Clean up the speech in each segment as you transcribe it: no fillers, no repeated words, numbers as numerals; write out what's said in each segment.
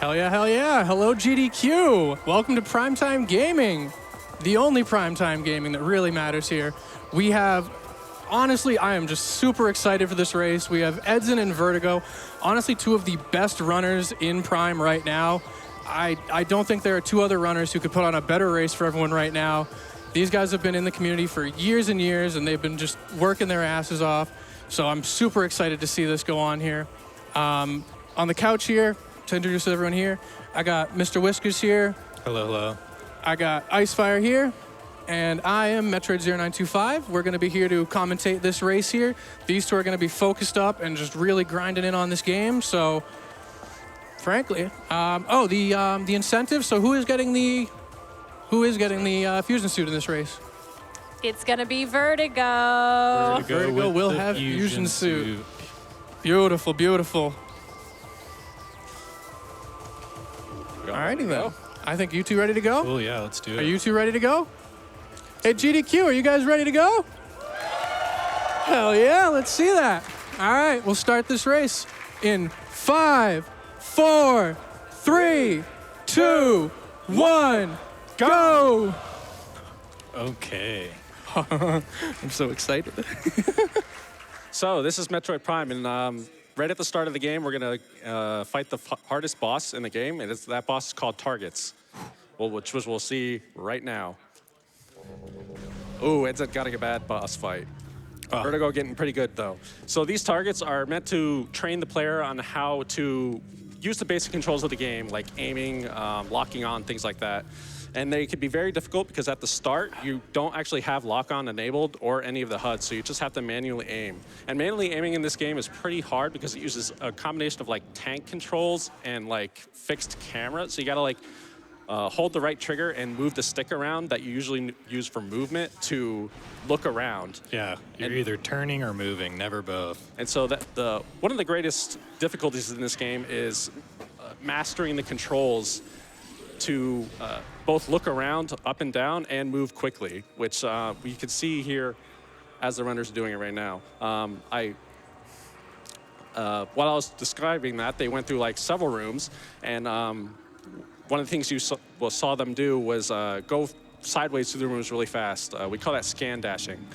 Hell yeah, hell yeah. Hello, GDQ. Welcome to Primetime Gaming, the only primetime gaming that really matters here. We have, honestly, I am just super excited for this race. We have Edzan and Vertigo, honestly, two of the best runners in Prime right now. I don't think there are two other runners who could put on a better race for everyone right now. These guys have been in the community for years and years, and they've been just working their asses off. So I'm super excited to see this go on here. On the couch here, to introduce everyone here, I got Mr. Whiskers here. Hello, hello. I got Icefire here, and I am Metroid 0925. We're going to be here to commentate this race here. These two are going to be focused up and just really grinding in on this game. So, frankly, the incentive. So who is getting the fusion suit in this race? It's gonna be Vertigo. Vertigo will have fusion suit. Beautiful, beautiful. Alrighty then. I think you two ready to go? Cool, yeah, let's do it. Are you two ready to go? Hey, GDQ, are you guys ready to go? Hell yeah, let's see that. All right, we'll start this race in 5, 4, 3, 2, 1, go! Okay. I'm so excited. So this is Metroid Prime, and right at the start of the game, we're gonna fight the hardest boss in the game, and that boss is called Targets, which we'll see right now. Ooh, it's got a bad boss fight. Vertigo getting pretty good though. So these targets are meant to train the player on how to use the basic controls of the game, like aiming, locking on, things like that. And they can be very difficult because at the start, you don't actually have lock-on enabled or any of the HUDs, so you just have to manually aim. And manually aiming in this game is pretty hard because it uses a combination of like tank controls and like fixed camera. So you gotta like hold the right trigger and move the stick around that you usually use for movement to look around. Yeah, you're either turning or moving, never both. And so one of the greatest difficulties in this game is mastering the controls to both look around up and down and move quickly, which you can see here as the runners are doing it right now. While I was describing that, they went through like several rooms, and one of the things you saw them do was go sideways through the rooms really fast. We call that scan dashing.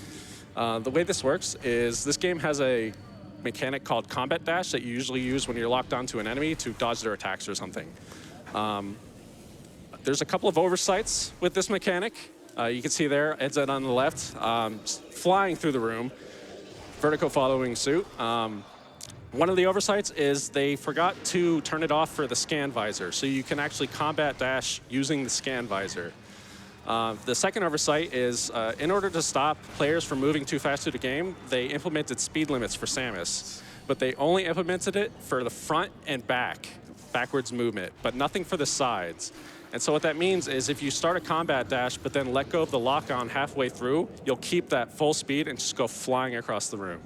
The way this works is this game has a mechanic called combat dash that you usually use when you're locked onto an enemy to dodge their attacks or something. There's a couple of oversights with this mechanic. You can see there, edzan on the left, flying through the room, Vertigo following suit. One of the oversights is they forgot to turn it off for the scan visor, so you can actually combat dash using the scan visor. The second oversight is, in order to stop players from moving too fast through the game, they implemented speed limits for Samus, but they only implemented it for the front and backwards movement, but nothing for the sides. And so what that means is if you start a combat dash but then let go of the lock-on halfway through, you'll keep that full speed and just go flying across the room.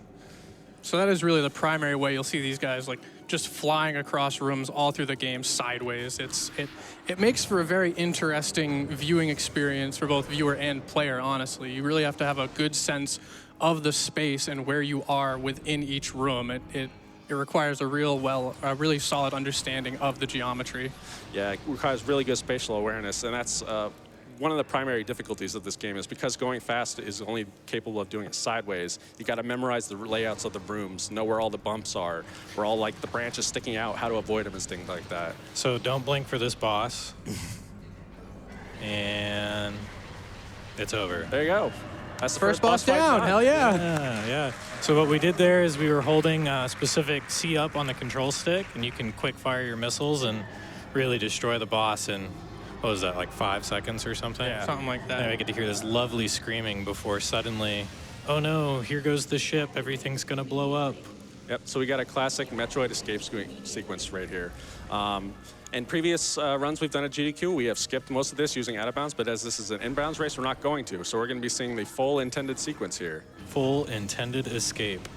So that is really the primary way you'll see these guys like just flying across rooms all through the game sideways. It makes for a very interesting viewing experience for both viewer and player, honestly. You really have to have a good sense of the space and where you are within each room. It requires a really solid understanding of the geometry. Yeah, it requires really good spatial awareness, and that's one of the primary difficulties of this game is because going fast is only capable of doing it sideways. You got to memorize the layouts of the rooms, know where all the bumps are, where all like the branches sticking out, how to avoid them and things like that. So don't blink for this boss. And it's over. There you go. That's the First boss down, hell yeah. Yeah. So what we did there is we were holding specific C up on the control stick, and you can quick fire your missiles and really destroy the boss in, what was that, like 5 seconds or something? Yeah, something like that. And we get to hear this lovely screaming before suddenly, oh no, here goes the ship, everything's gonna blow up. Yep, so we got a classic Metroid escape sequence right here. In previous runs we've done at GDQ, we have skipped most of this using out of bounds, but as this is an inbounds race, we're not going to. So we're going to be seeing the full intended sequence here. Full intended escape.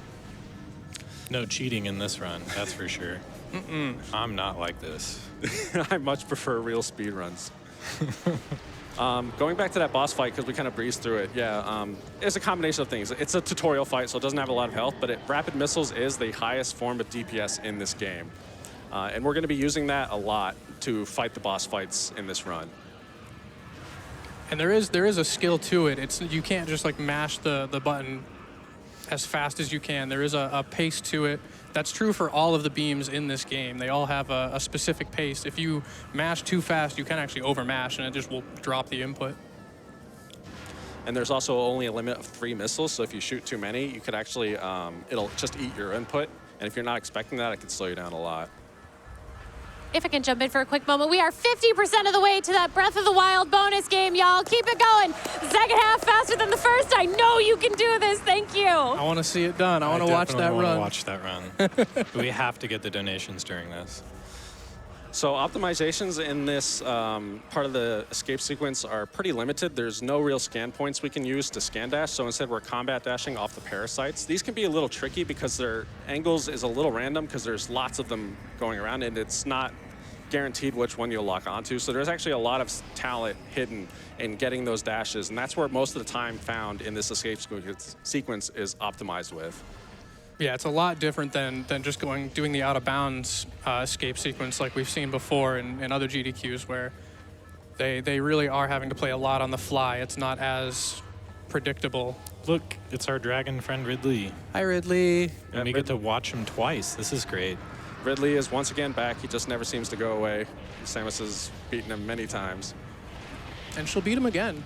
No cheating in this run, that's for sure. I'm not like this. I much prefer real speed runs. Going back to that boss fight, because we kind of breezed through it, yeah, it's a combination of things. It's a tutorial fight, so it doesn't have a lot of health, but rapid missiles is the highest form of DPS in this game. And we're going to be using that a lot to fight the boss fights in this run. And there is a skill to it. You can't just like mash the button as fast as you can. There is a pace to it. That's true for all of the beams in this game. They all have a specific pace. If you mash too fast, you can actually overmash, and it just will drop the input. And there's also only a limit of 3 missiles, so if you shoot too many, you could actually, it'll just eat your input. And if you're not expecting that, it can slow you down a lot. If I can jump in for a quick moment, we are 50% of the way to that Breath of the Wild bonus game, y'all. Keep it going. The second half faster than the first. I know you can do this. Thank you. I want to see it done. I want to watch that run. I watch that run. We have to get the donations during this. So optimizations in this part of the escape sequence are pretty limited. There's no real scan points we can use to scan dash, so instead we're combat dashing off the parasites. These can be a little tricky because their angles is a little random because there's lots of them going around, and it's not guaranteed which one you'll lock onto. So there's actually a lot of talent hidden in getting those dashes, and that's where most of the time found in this escape sequence is optimized with. Yeah, it's a lot different than just doing the out of bounds escape sequence like we've seen before in other GDQs, where they really are having to play a lot on the fly. It's not as predictable. Look, it's our dragon friend Ridley. Hi, Ridley. And we get to watch him twice. This is great. Ridley is once again back. He just never seems to go away. Samus has beaten him many times. And she'll beat him again.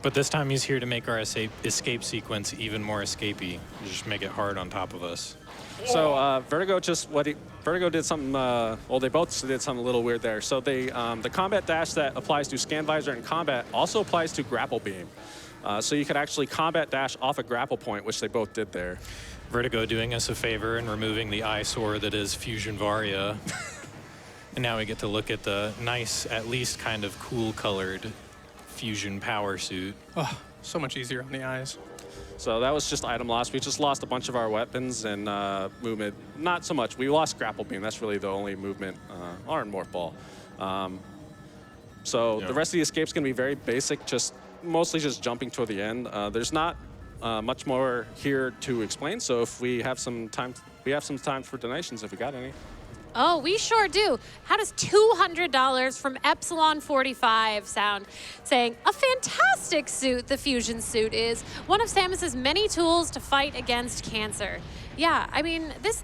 But this time he's here to make our escape sequence even more escapey. Just make it hard on top of us. So Vertigo Vertigo did something, well, they both did something a little weird there. So they, the combat dash that applies to scan visor and combat also applies to grapple beam. So you could actually combat dash off a grapple point, which they both did there. Vertigo doing us a favor and removing the eyesore that is Fusion Varia. And now we get to look at the nice, at least kind of cool colored Fusion power suit. Oh, so much easier on the eyes. So that was just item loss. We just lost a bunch of our weapons and movement. Not so much. We lost grapple beam. That's really the only movement, or morph ball. So the rest of the escape's gonna be very basic, mostly just jumping toward the end. There's not much more here to explain. So if we have some time, for donations if we got any. Oh, we sure do. How does $200 from Epsilon45 sound? Saying, a fantastic suit the Fusion suit is. One of Samus's many tools to fight against cancer. Yeah, I mean, this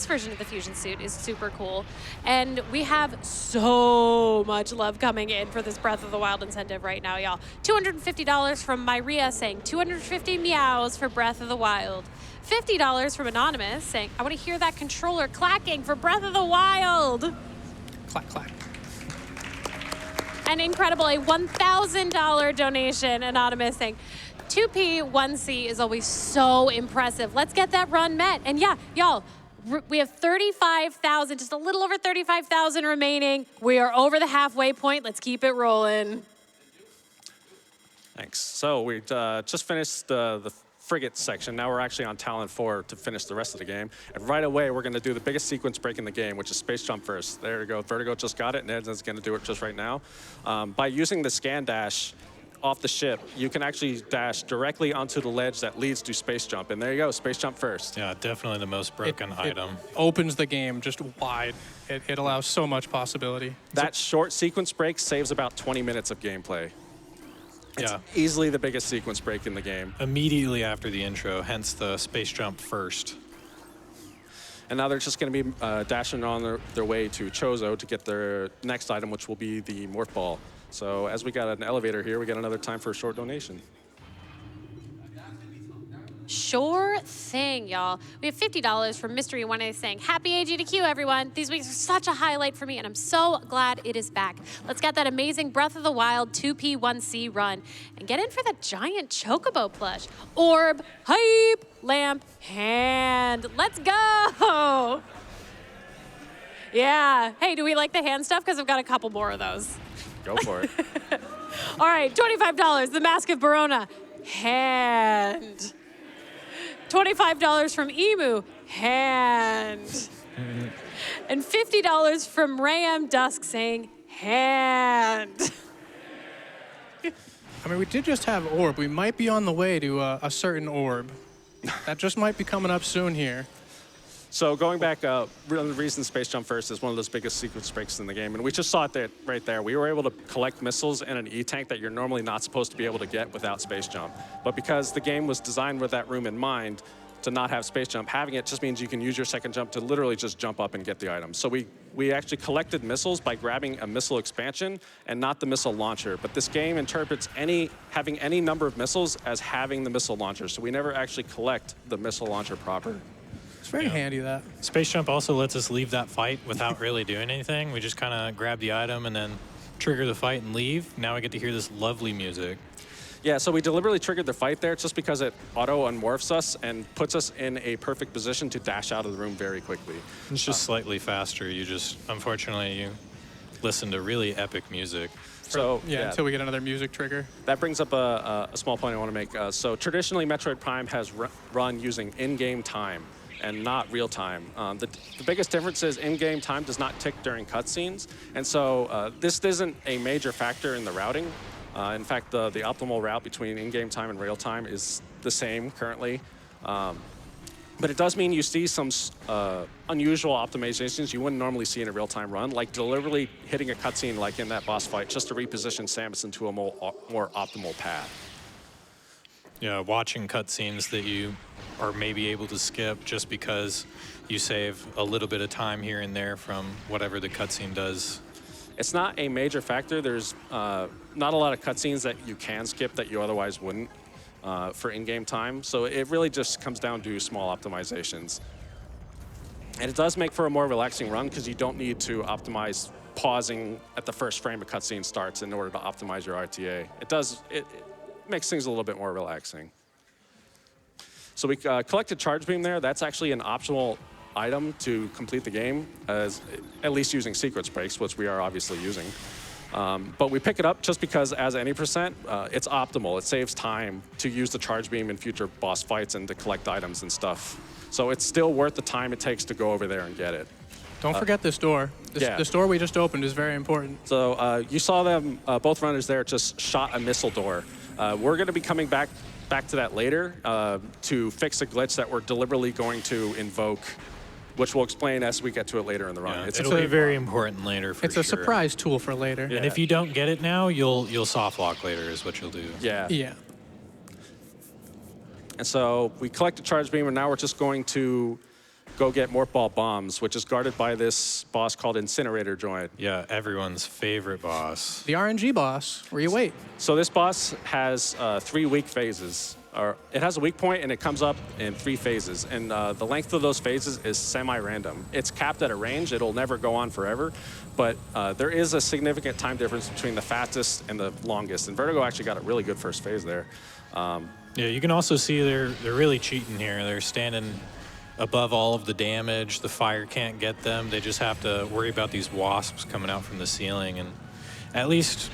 version of the Fusion suit is super cool. And we have so much love coming in for this Breath of the Wild incentive right now, y'all. $250 from Myria saying 250 meows for Breath of the Wild. $50 from Anonymous saying, I want to hear that controller clacking for Breath of the Wild. Clack, clack. And incredible, a $1,000 donation, Anonymous saying, 2P, 1C is always so impressive. Let's get that run met. And yeah, y'all, we have 35,000, just a little over 35,000 remaining. We are over the halfway point. Let's keep it rolling. Thanks. So we just finished the frigate section. Now we're actually on Talon 4 to finish the rest of the game. And right away, we're going to do the biggest sequence break in the game, which is space jump first. There you go. Vertigo just got it, and Ed's going to do it just right now. By using the scan dash off the ship, you can actually dash directly onto the ledge that leads to space jump. And there you go, space jump first. Yeah, definitely the most broken item. It opens the game just wide. It allows so much possibility. That short sequence break saves about 20 minutes of gameplay. It's Yeah. easily the biggest sequence break in the game. Immediately after the intro, hence the space jump first. And now they're just going to be dashing on their way to Chozo to get their next item, which will be the morph ball. So as we got an elevator here, we got another time for a short donation. Sure thing, y'all. We have $50 from Mystery 1A saying, happy AG2Q, everyone. These weeks are such a highlight for me, and I'm so glad it is back. Let's get that amazing Breath of the Wild 2P1C run and get in for the giant Chocobo plush. Orb, hype, lamp, hand. Let's go. Yeah. Hey, do we like the hand stuff? Because I've got a couple more of those. Go for it. All right, $25, the Mask of Verona, hand. $25 from Emu, hand. And $50 from Ram Dusk saying, hand. I mean, we did just have orb. We might be on the way to a certain orb. That just might be coming up soon here. So going back, the reason Space Jump First is one of those biggest secret breaks in the game, and we just saw it there, right there. We were able to collect missiles in an E-tank that you're normally not supposed to be able to get without Space Jump. But because the game was designed with that room in mind, to not have Space Jump, having it just means you can use your second jump to literally just jump up and get the items. So we actually collected missiles by grabbing a missile expansion and not the missile launcher. But this game interprets having any number of missiles as having the missile launcher. So we never actually collect the missile launcher proper. It's very handy, that. Space Jump also lets us leave that fight without really doing anything. We just kind of grab the item and then trigger the fight and leave. Now we get to hear this lovely music. Yeah, so we deliberately triggered the fight there just because it auto-unmorphs us and puts us in a perfect position to dash out of the room very quickly. It's just slightly faster. Unfortunately, you listen to really epic music. So Yeah, until we get another music trigger. that brings up a small point I want to make. So traditionally, Metroid Prime has run using in-game time and not real time. The biggest difference is in-game time does not tick during cutscenes, and so this isn't a major factor in the routing. In fact, the optimal route between in-game time and real time is the same currently. But it does mean you see some unusual optimizations you wouldn't normally see in a real-time run, like deliberately hitting a cutscene like in that boss fight just to reposition Samus into a more optimal path. Yeah, watching cutscenes that you are maybe able to skip just because you save a little bit of time here and there from whatever the cutscene does. It's not a major factor. There's not a lot of cutscenes that you can skip that you otherwise wouldn't for in-game time. So it really just comes down to small optimizations. And it does make for a more relaxing run because you don't need to optimize pausing at the first frame a cutscene starts in order to optimize your RTA. It makes things a little bit more relaxing. So we collected Charge Beam there. That's actually an optional item to complete the game, at least using Secrets Breaks, which we are obviously using. But we pick it up just because as any percent, it's optimal. It saves time to use the Charge Beam in future boss fights and to collect items and stuff. So it's still worth the time it takes to go over there and get it. Don't forget this door. This door we just opened is very important. So you saw them, both runners there just shot a missile door. We're going to be coming back to that later to fix a glitch that we're deliberately going to invoke, which we'll explain as we get to it later in the run. Yeah, it'll be very important later for It's sure. a surprise tool for later. And if you don't get it now, you'll soft lock later is what you'll do. Yeah. Yeah. And so we collected Charge Beam, and now we're just going to go get Morph Ball Bombs, which is guarded by this boss called Incinerator Droid. Yeah, everyone's favorite boss. The RNG boss, where you wait. So this boss has 3 weak phases. It has a weak point, and it comes up in 3 phases. And the length of those phases is semi-random. It's capped at a range. It'll never go on forever. But there is a significant time difference between the fastest and the longest. And Vertigo actually got a really good first phase there. Yeah, you can also see they're really cheating here. They're standing above all of the damage. The fire can't get them. They just have to worry about these wasps coming out from the ceiling. And at least,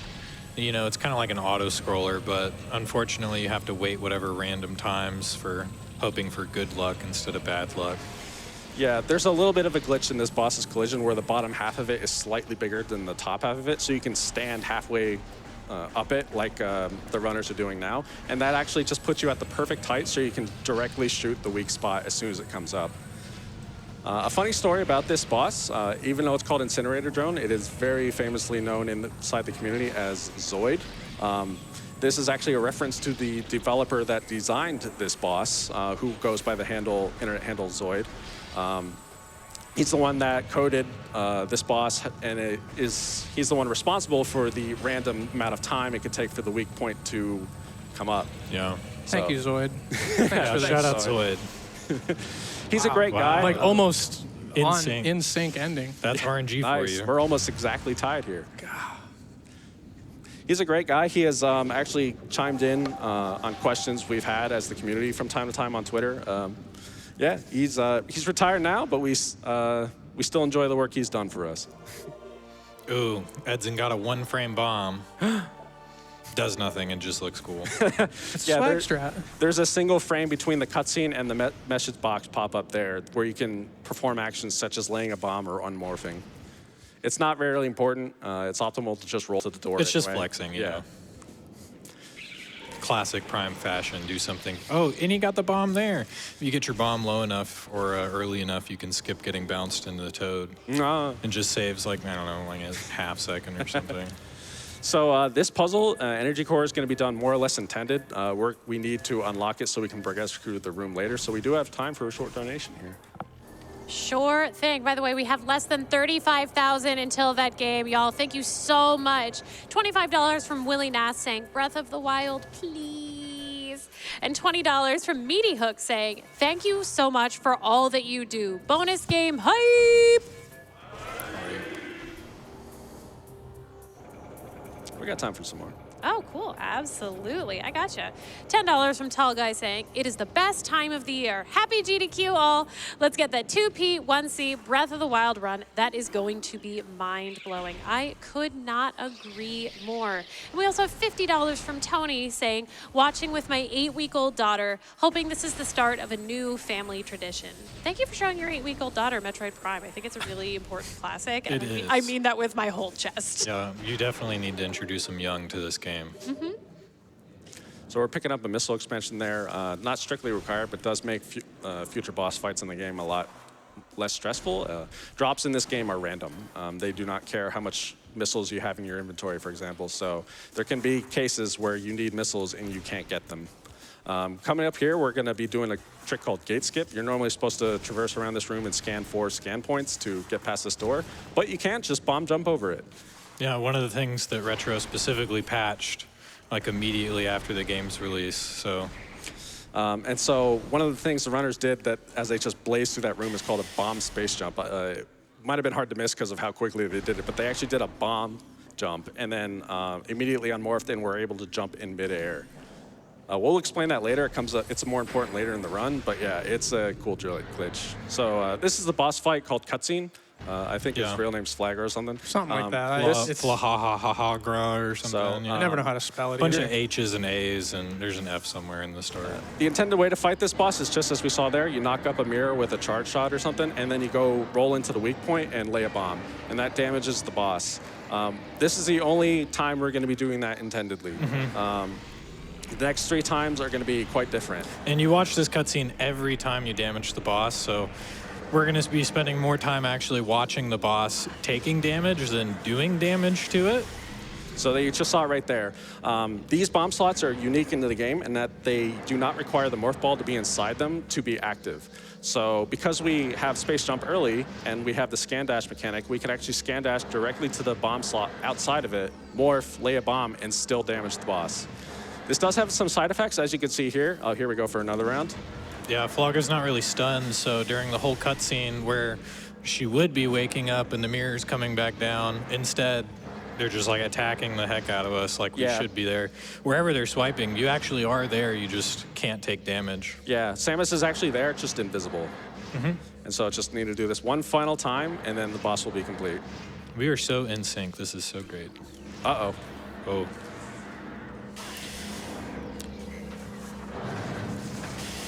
you know, it's kind of like an auto scroller, but unfortunately you have to wait whatever random times for hoping for good luck instead of bad luck. Yeah, there's a little bit of a glitch in this boss's collision where the bottom half of it is slightly bigger than the top half of it, so you can stand halfway up it like the runners are doing now. And that actually just puts you at the perfect height so you can directly shoot the weak spot as soon as it comes up. A funny story about this boss, even though it's called Incinerator Drone, it is very famously known inside the community as Zoid. This is actually a reference to the developer that designed this boss, who goes by the internet handle Zoid. He's the one that coded this boss, and he's the one responsible for the random amount of time it could take for the weak point to come up. Yeah. Thank you, Zoid. Yeah, shout out Zoid. He's a great guy. Like almost In in sync ending. That's RNG Nice. for you. We're almost exactly tied here. He's a great guy. He has actually chimed in on questions we've had as the community from time to time on Twitter. Yeah, he's retired now, but we still enjoy the work he's done for us. Ooh, Edzan got a 1-frame bomb. Does nothing and just looks cool. It's swag strat. There's a single frame between the cutscene and the message box pop-up there where you can perform actions such as laying a bomb or unmorphing. It's not very important. It's optimal to just roll to the door. It's just anyway. flexing, you know. classic Prime fashion, do something. Oh, and you got the bomb there. If you get your bomb low enough or early enough, you can skip getting bounced into the toad. And just saves, like, I don't know, like a half second or something. So this puzzle, Energy Core, is going to be done more or less intended. We need to unlock it so we can progress through the room later. So we do have time for a short donation here. Sure thing. By the way, we have less than 35,000 until that game, y'all. Thank you so much. $25 from Willie Nass saying, Breath of the Wild, please. And $20 from Meaty Hook saying, thank you so much for all that you do. Bonus game hype! We got time for some more. Oh, cool. Absolutely. I gotcha. $10 from Tall Guy saying, it is the best time of the year. Happy GDQ all. Let's get that 2P, 1C Breath of the Wild run. That is going to be mind-blowing. I could not agree more. And we also have $50 from Tony saying, watching with my 8-week-old daughter, hoping this is the start of a new family tradition. Thank you for showing your 8-week-old daughter Metroid Prime. I think it's a really important classic. And It is. I mean that with my whole chest. Yeah, you definitely need to introduce them young to this game. So we're picking up a missile expansion there. Not strictly required, but does make future boss fights in the game a lot less stressful. Drops in this game are random. They do not care how much missiles you have in your inventory, for example. So there can be cases where you need missiles and you can't get them. Coming up here, we're going to be doing a trick called gate skip. You're normally supposed to traverse around this room and scan 4 scan points to get past this door, but you can't just bomb jump over it. Yeah, one of the things that Retro specifically patched, like immediately after the game's release. So, and so one of the things the runners did that, as they just blazed through that room, is called a bomb space jump. It might have been hard to miss because of how quickly they did it, but they actually did a bomb jump and then immediately unmorphed and were able to jump in midair. We'll explain that later. It's more important later in the run, but yeah, it's a cool glitch. So this is the boss fight called Cutscene. I think his real name's Flagger or something. Something like that. It's Flahahahagra or something. So, yeah. I never know how to spell it. Bunch either. of H's and A's, and there's an F somewhere in the story. The intended way to fight this boss is just as we saw there. You knock up a mirror with a charge shot or something, and then you go roll into the weak point and lay a bomb, and that damages the boss. This is the only time we're going to be doing that intendedly. The next 3 times are going to be quite different. And you watch this cutscene every time you damage the boss, so we're going to be spending more time actually watching the boss taking damage than doing damage to it. So you just saw it right there. These bomb slots are unique into the game in that they do not require the morph ball to be inside them to be active. So because we have space jump early and we have the scan dash mechanic, we can actually scan dash directly to the bomb slot outside of it, morph, lay a bomb, and still damage the boss. This does have some side effects, as you can see here. Oh, here we go for another round. Yeah, Flogger's not really stunned, so during the whole cutscene where she would be waking up and the mirror's coming back down, instead, they're just like attacking the heck out of us like we should be there. Wherever they're swiping, you actually are there, you just can't take damage. Yeah, Samus is actually there, it's just invisible. And so just need to do this one final time, and then the boss will be complete. We are so in sync, this is so great. Uh-oh. Oh.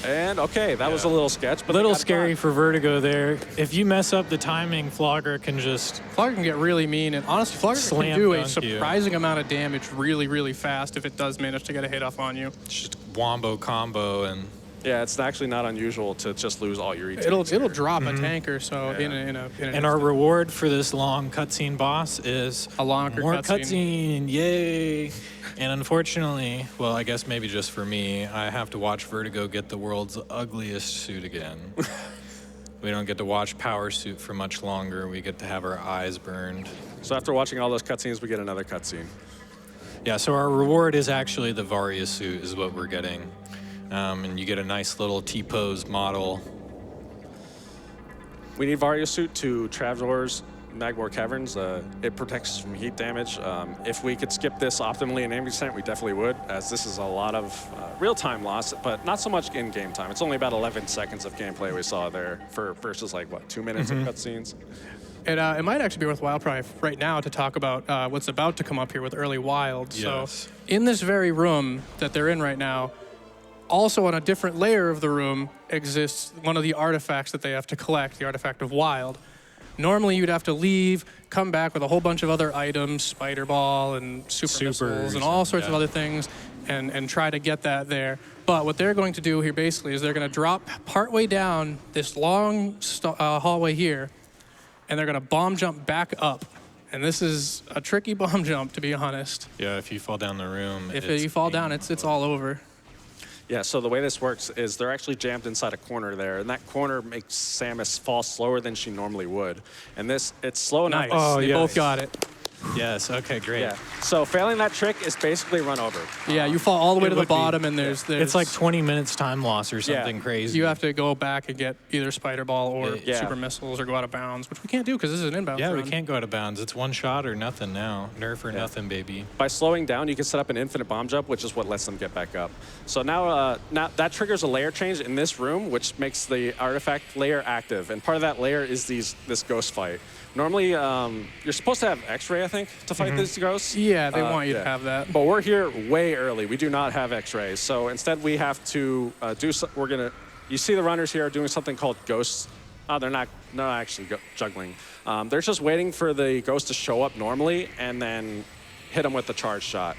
And okay, that was a little sketch, but A little scary for Vertigo there. If you mess up the timing, Flogger can just Flogger can get really mean, and honestly, Flogger can Slam do a dunk you. surprising amount of damage really, really fast if it does manage to get a hit off on you. just wombo combo and Yeah, it's actually not unusual to just lose all your ETs. It'll drop a tanker, so in an and our reward for this long cutscene boss is A longer more cutscene. cutscene, yay! And unfortunately, well, I guess maybe just for me, I have to watch Vertigo get the world's ugliest suit again. We don't get to watch Power Suit for much longer. We get to have our eyes burned. So after watching all those cutscenes, we get another cutscene. Yeah, so our reward is actually the Varia suit is what we're getting. And you get a nice little T-pose model. We need Varia suit to Travesor's Magmor Caverns. It protects us from heat damage. If we could skip this optimally in aim descent, we definitely would, as this is a lot of real-time loss, but not so much in-game time. It's only about 11 seconds of gameplay we saw there versus like, what, 2 minutes of cutscenes? It might actually be worthwhile probably right now to talk about what's about to come up here with early wild. Yes. So in this very room that they're in right now, also on a different layer of the room exists one of the artifacts that they have to collect, the artifact of wild. Normally you'd have to leave, come back with a whole bunch of other items, spider ball and super missiles and all sorts of other things. and try to get that there. But what they're going to do here basically is they're going to drop partway down this long hallway here, and they're going to bomb jump back up. And this is a tricky bomb jump, to be honest. Yeah, if you fall down the room. If you fall down, it's all over. Yeah, so the way this works is they're actually jammed inside a corner there, and that corner makes Samus fall slower than she normally would. And it's slow enough. Nice. Oh, they both got it. Yes, okay, great. Yeah. So failing that trick is basically run over. Yeah, you fall all the way It to the would be. bottom, and there's It's like 20 minutes time loss or something crazy. you have to go back and get either Spider Ball or Yeah. Super Missiles or go out of bounds, which we can't do because this is an inbound. Yeah, we run. can't go out of bounds. It's one shot or nothing now. Nerf or nothing, baby. By slowing down, you can set up an infinite bomb jump, which is what lets them get back up. So now that triggers a layer change in this room, which makes the artifact layer active. And part of that layer is this ghost fight. Normally, you're supposed to have X-ray, I think, to fight these ghosts. Yeah, they want you to have that. But we're here way early. We do not have X-rays. So instead, we have to you see the runners here are doing something called ghosts. Oh, they're not actually juggling. They're just waiting for the ghost to show up normally and then hit them with the charge shot.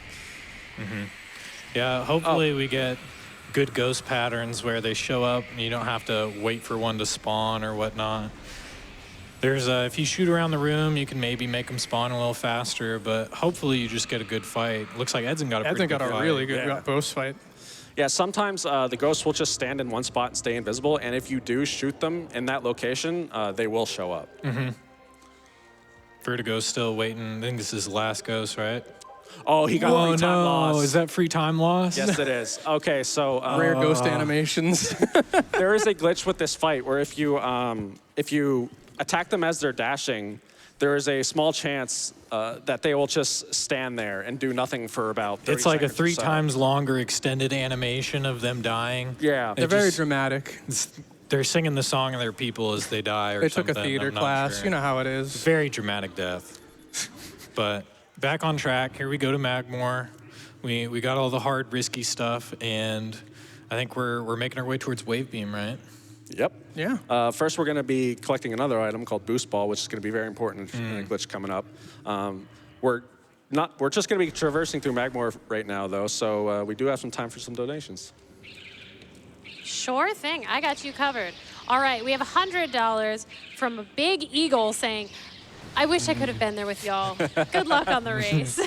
Yeah, hopefully we get good ghost patterns where they show up and you don't have to wait for one to spawn or whatnot. There's if you shoot around the room, you can maybe make them spawn a little faster, but hopefully you just get a good fight. Looks like Edzan got a pretty good fight. Edzan got a really good ghost fight. Yeah, sometimes the ghosts will just stand in one spot and stay invisible, and if you do shoot them in that location, they will show up. Vertigo's still waiting. I think this is his last ghost, right? Oh, he got free time loss. Is that free time loss? Yes, it is. Okay, so Rare ghost animations. there is a glitch with this fight where if you attack them as they're dashing, there is a small chance that they will just stand there and do nothing for about 30 It's like a seconds or 3 so. times longer extended animation of them dying. Yeah. They're very dramatic. They're singing the song of their people as they die or They something. took a theater I'm not class. sure. You know how it is. Very dramatic death. But back on track. Here we go to Magmore. We got all the hard, risky stuff, and I think we're making our way towards Wave Beam, right? Yep. Yeah. First, we're going to be collecting another item called Boost Ball, which is going to be very important in a glitch coming up. We're just going to be traversing through Magmore right now, though, so we do have some time for some donations. Sure thing. I got you covered. All right, we have $100 from a Big Eagle saying, I wish I could have been there with y'all. Good luck on the race.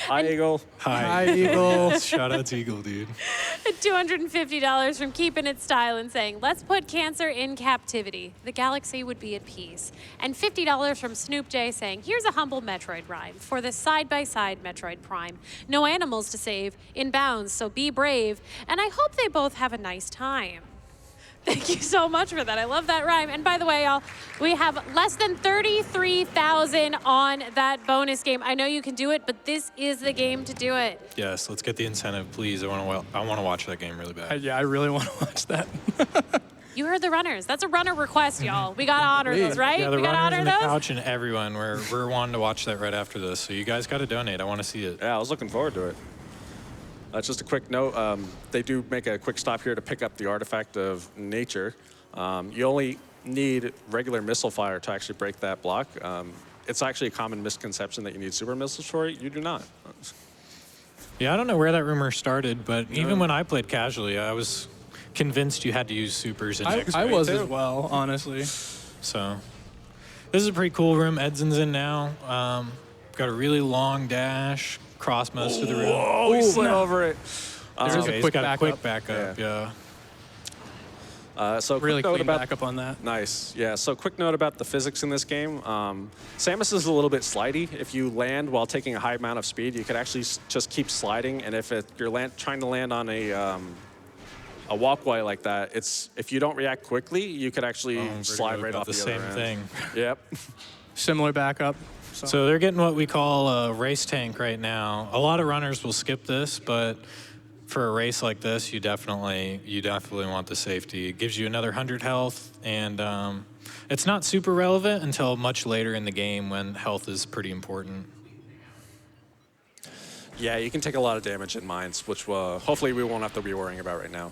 Hi, Eagle. Hi, Eagle. Shout out to Eagle, dude. $250 from Keeping It Style and saying, let's put cancer in captivity. The galaxy would be at peace. And $50 from Snoop J saying, here's a humble Metroid rhyme for this side-by-side Metroid Prime. No animals to save, in bounds, so be brave. And I hope they both have a nice time. Thank you so much for that. I love that rhyme. And by the way, y'all, we have less than 33,000 on that bonus game. I know you can do it, but this is the game to do it. Yes, let's get the incentive, please. I want to watch that game really bad. Yeah, I really want to watch that. You heard the runners. That's a runner request, y'all. We got to honor those, right? Yeah, the we got to runners honor and the those. couch and everyone. We're wanting to watch that right after this. So you guys got to donate. I want to see it. Yeah, I was looking forward to it. Just a quick note, they do make a quick stop here to pick up the artifact of nature. You only need regular missile fire to actually break that block. It's actually a common misconception that you need super missiles for it. You do not. Yeah, I don't know where that rumor started, but even when I played casually, I was convinced you had to use supers in X-ray. I was too. as well, honestly. So this is a pretty cool room. Edson's in now. Got a really long dash, cross most of the room. Oh, he slid over it. There is a He's quick got a quick backup. backup, yeah. So Really quick note clean about backup on that. Nice. Yeah, so quick note about the physics in this game. Samus is a little bit slidey. If you land while taking a high amount of speed, you could actually just keep sliding. And if you're trying to land on a walkway like that, if you don't react quickly, you could actually slide Vertigo right got off the the same other thing. end. Yep. Similar backup. So they're getting what we call a race tank right now. A lot of runners will skip this, but for a race like this, you definitely want the safety. It gives you another 100 health, and it's not super relevant until much later in the game when health is pretty important. Yeah, you can take a lot of damage in mines, which hopefully we won't have to be worrying about right now.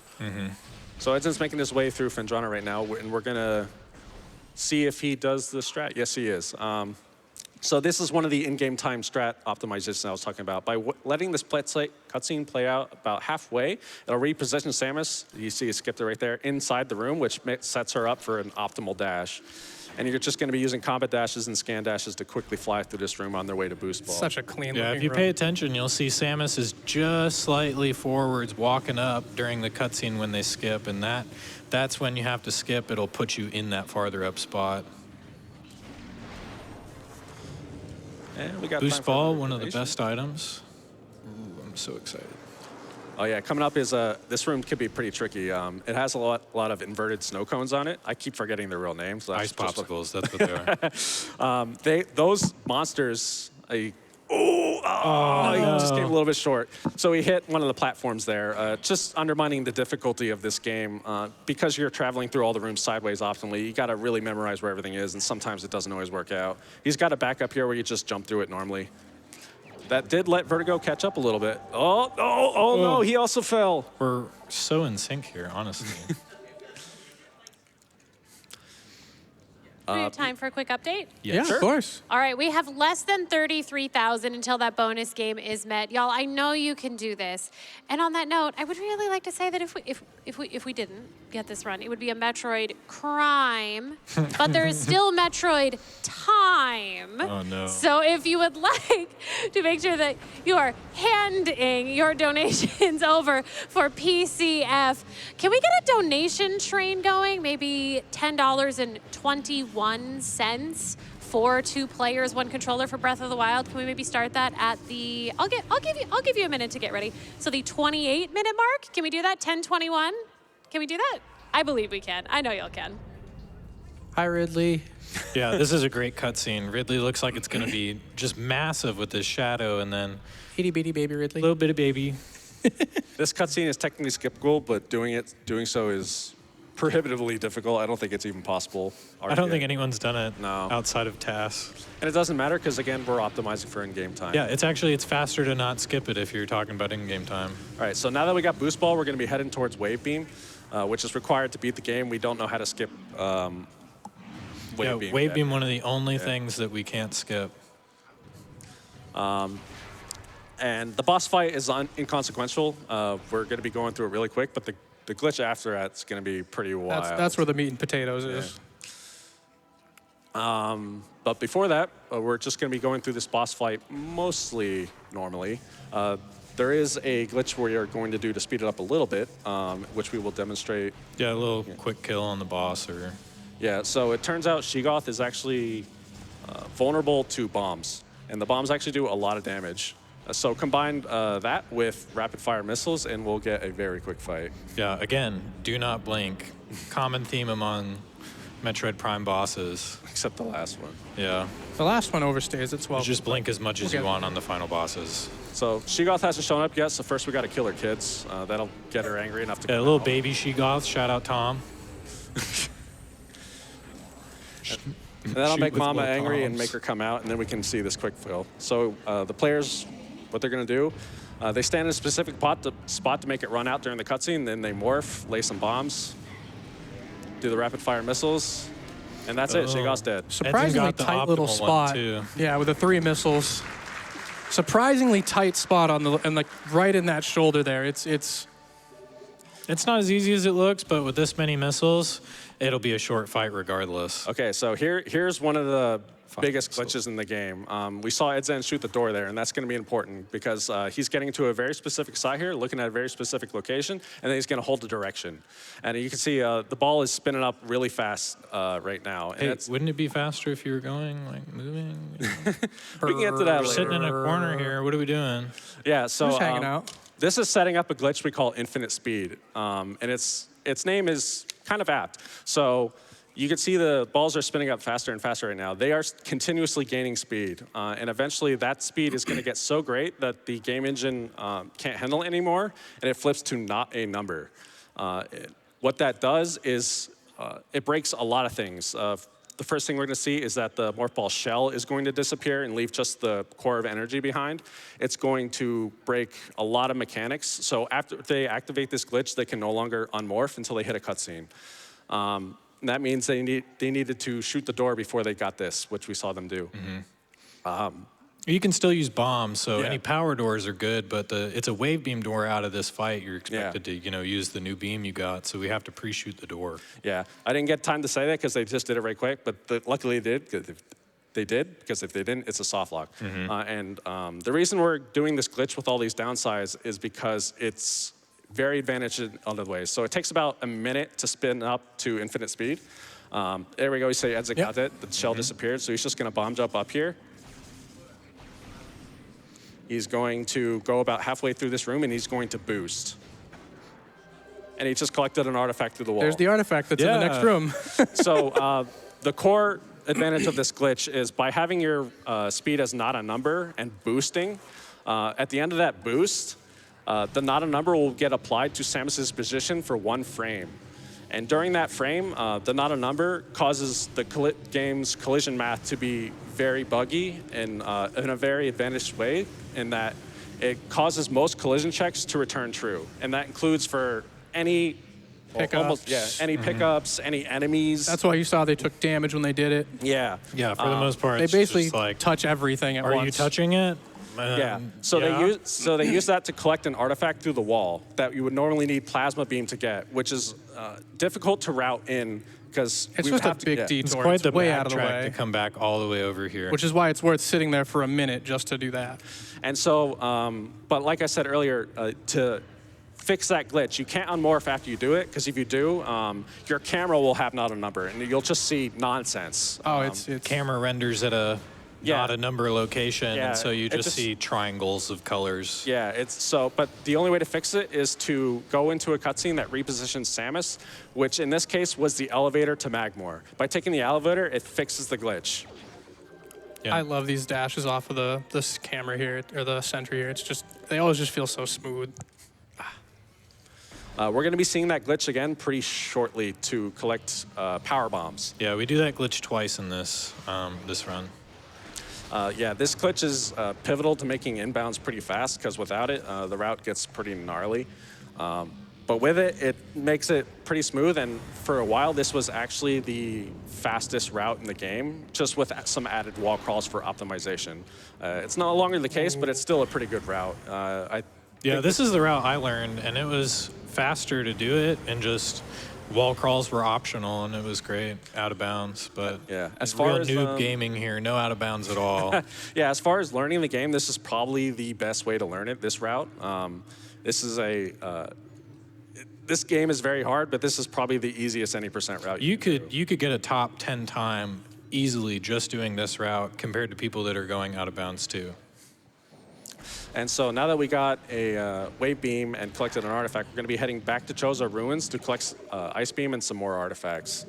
So Edson's making his way through Fendrana right now, and we're going to see if he does the strat. Yes, he is. So this is one of the in-game time strat optimizations I was talking about. By letting this cutscene play out about halfway, it'll reposition Samus, you see it skipped it right there, inside the room, which sets her up for an optimal dash. And you're just going to be using combat dashes and scan dashes to quickly fly through this room on their way to boost ball. Such a clean Yeah, if looking you room. pay attention, you'll see Samus is just slightly forwards walking up during the cutscene when they skip, and that's when you have to skip. It'll put you in that farther up spot. And we got Boost time for ball, another one of the activation. best items. Ooh, I'm so excited. Oh yeah, coming up is this room could be pretty tricky. It has a lot of inverted snow cones on it. I keep forgetting their real names. So Ice popsicles, that's what they are. Those monsters. He no. just came a little bit short. So he hit one of the platforms there, just undermining the difficulty of this game. Because you're traveling through all the rooms sideways optimally, you got to really memorize where everything is, and sometimes it doesn't always work out. He's got a backup here where you just jump through it normally. That did let Vertigo catch up a little bit. Oh no, he also fell. We're so in sync here, honestly. Do we have time for a quick update? Yeah, Sure. of course. All right, we have less than 33,000 until that bonus game is met. Y'all, I know you can do this. And on that note, I would really like to say that if we didn't get this run, it would be a Metroid crime. But there is still Metroid time. Oh, no. So if you would like to make sure that you are handing your donations over for PCF, can we get a donation train going? Maybe $10.21 for 2 players, 1 controller for Breath of the Wild. Can we maybe start that at the? I'll give you a minute to get ready. So the 28-minute mark. Can we do that? 10:21. Can we do that? I believe we can. I know y'all can. Hi, Ridley. Yeah, this is a great cutscene. Ridley looks like it's going to be just massive with this shadow, and then Itty bitty baby Ridley. a little bit of baby. This cutscene is technically skippable, but doing so is prohibitively difficult. I don't think it's even possible. I don't think anyone's done it No. outside of TAS. And it doesn't matter because, again, we're optimizing for in-game time. Yeah, it's faster to not skip it if you're talking about in-game time. All right, so now that we got Boost Ball, we're going to be heading towards Wave Beam, which is required to beat the game. We don't know how to skip Wave Beam. Wave yet. Beam, one of the only things that we can't skip. And the boss fight is inconsequential. We're going to be going through it really quick, but the glitch after that's going to be pretty wild. That's where the meat and potatoes is. But before that, we're just going to be going through this boss fight mostly normally. There is a glitch we are going to do to speed it up a little bit, which we will demonstrate. Yeah, a little quick kill on the boss. Yeah, so it turns out Sheegoth is actually vulnerable to bombs, and the bombs actually do a lot of damage. So combine that with rapid-fire missiles, and we'll get a very quick fight. Yeah, again, do not blink. Common theme among Metroid Prime bosses. Except the last one. Yeah, The last one overstays its welcome. just blink as much as you Okay. want on the final bosses. So Sheegoth hasn't shown up yet, so first we got to kill her kids. That'll get her angry enough to Yeah, a come little out. baby Sheegoth. Shout out Tom. And that'll Shoot make with Mama little angry and toms. make her come out, and then we can see this quick fill. So the players, what they're going to do, they stand in a specific spot to make it run out during the cutscene, then they morph, lay some bombs, do the rapid-fire missiles, and that's it. Sheegoth's dead. Surprisingly got the tight little optimal one, spot. too. Yeah, with the 3 missiles. Surprisingly tight spot on the and like right in that shoulder there. It's It's not as easy as it looks, but with this many missiles, it'll be a short fight regardless. Okay, so here's one of the biggest missiles. glitches in the game. We saw edzan shoot the door there, and that's going to be important because he's getting to a very specific side here, looking at a very specific location, and then he's going to hold the direction. And you can see the ball is spinning up really fast right now. And Hey, it's, wouldn't it be faster if you were going, like, moving? we can get to that We're later. sitting in a corner here. What are we doing? Yeah, so just hanging out. this is setting up a glitch we call infinite speed, and its name is kind of apt. So you can see the balls are spinning up faster and faster right now. They are continuously gaining speed, and eventually that speed is going to get so great that the game engine can't handle it anymore, and it flips to not a number. What that does is it breaks a lot of things. The first thing we're going to see is that the morph ball shell is going to disappear and leave just the core of energy behind. It's going to break a lot of mechanics. So after they activate this glitch, they can no longer unmorph until they hit a cutscene. And that means they needed to shoot the door before they got this, which we saw them do. You can still use bombs, so Yeah. any power doors are good, but it's a wave beam door out of this fight. You're expected to, use the new beam you got, so we have to pre-shoot the door. Yeah, I didn't get time to say that because they just did it right quick, but luckily they did. Because if they didn't, it's a soft lock. The reason we're doing this glitch with all these downsides is because it's very advantaged in other ways. So it takes about a minute to spin up to infinite speed. There we go, you say Edza got it, the shell disappeared, so he's just gonna bomb jump up here. He's going to go about halfway through this room and he's going to boost. And he just collected an artifact through the wall. There's the artifact that's in the next room. So the core advantage of this glitch is by having your speed as not a number and boosting, at the end of that boost, the not a number will get applied to Samus's position for 1 frame. And during that frame, the not a number causes the game's collision math to be very buggy and in a very advantaged way, in that it causes most collision checks to return true. And that includes for any Pickups. any pickups, any enemies. That's why you saw they took damage when they did it. Yeah. Yeah, for the most part, They it's basically just like, touch everything at are once. you touching it? Yeah. So they use that to collect an artifact through the wall that you would normally need plasma beam to get, which is difficult to route in because It's just a big detour. It's quite the way out of the backtrack way. to come back all the way over here. Which is why it's worth sitting there for a minute just to do that. And so, but like I said earlier, to fix that glitch, you can't unmorph after you do it, because if you do, your camera will have not a number, and you'll just see nonsense. Oh, it's camera renders at a not a number location, Yeah, and so you it just just- see triangles of colors. Yeah, but the only way to fix it is to go into a cutscene that repositions Samus, which in this case was the elevator to Magmore. By taking the elevator, it fixes the glitch. Yeah. I love these dashes off of this camera here, or the sentry here. It's just, they always just feel so smooth. We're going to be seeing that glitch again pretty shortly to collect power bombs. Yeah, we do that glitch twice in this this run. Yeah, this glitch is pivotal to making inbounds pretty fast, because without it, the route gets pretty gnarly. But with it, it makes it pretty smooth, and for a while, this was actually the fastest route in the game, just with some added wall crawls for optimization. It's no longer the case, but it's still a pretty good route. Yeah, this is the route I learned, and it was faster to do it, and just wall crawls were optional, and it was great, out of bounds. But Yeah, as real far as, noob gaming here, no out of bounds at all. Yeah, as far as learning the game, this is probably the best way to learn it, this route. This game is very hard, but this is probably the easiest any percent route You can could get a top 10 time easily just doing this route compared to people that are going out of bounds too. And so now that we got a wave beam and collected an artifact, we're going to be heading back to Chozo Ruins to collect ice beam and some more artifacts.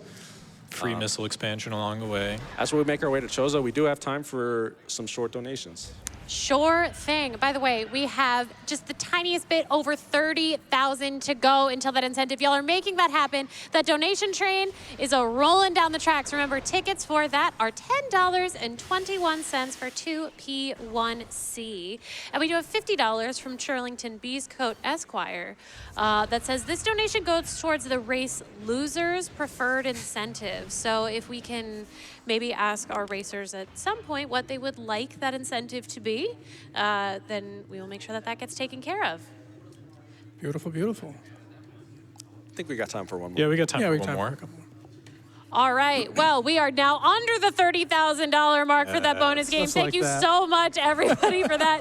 Free missile expansion along the way. As we make our way to Chozo, we do have time for some short donations. Sure thing. By the way, we have just the tiniest bit over 30,000 to go until that incentive. Y'all are making that happen. That donation train is a rolling down the tracks. Remember, tickets for that are $10.21 for 2P1C. And we do have $50 from Churlington Beescoat Esquire that says this donation goes towards the race losers preferred incentive. So if we can maybe ask our racers at some point what they would like that incentive to be, then we will make sure that that gets taken care of. Beautiful, beautiful. I think we got time for one more. Yeah, we got time Yeah, for we one got time more. for a couple more. All right. Well, we are now under the $30,000 mark for that bonus game. just Thank like you that. so much, everybody, for that.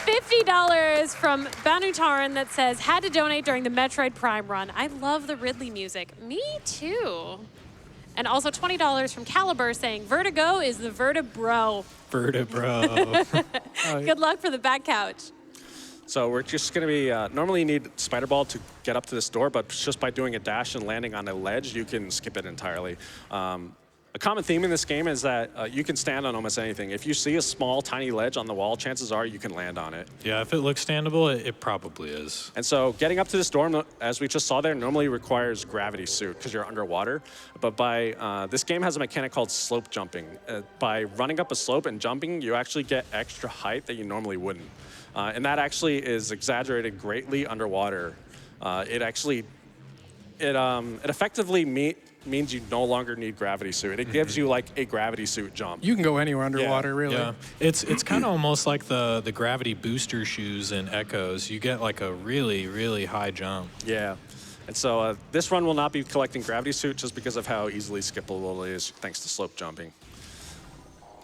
$50 from Banu Taran that says, had to donate during the Metroid Prime run. I love the Ridley music. Me too. And also $20 from Caliber saying, Vertigo is the Vertibro. Vertebro. Good luck for the back couch. So we're just going to be, normally you need Spider Ball to get up to this door, but just by doing a dash and landing on a ledge, you can skip it entirely. A common theme in this game is that you can stand on almost anything. If you see a small, tiny ledge on the wall, chances are you can land on it. Yeah, if it looks standable, it probably is. And so getting up to this door, as we just saw there, normally requires gravity suit because you're underwater. But by this game has a mechanic called slope jumping. By running up a slope and jumping, you actually get extra height that you normally wouldn't. And that actually is exaggerated greatly underwater. It effectively means you no longer need gravity suit. It gives you like a gravity suit jump. You can go anywhere underwater, really. Yeah, it's kind of almost like the gravity booster shoes in Echoes. You get like a really, really high jump. Yeah. And so this run will not be collecting gravity suit just because of how easily skippable it is thanks to slope jumping.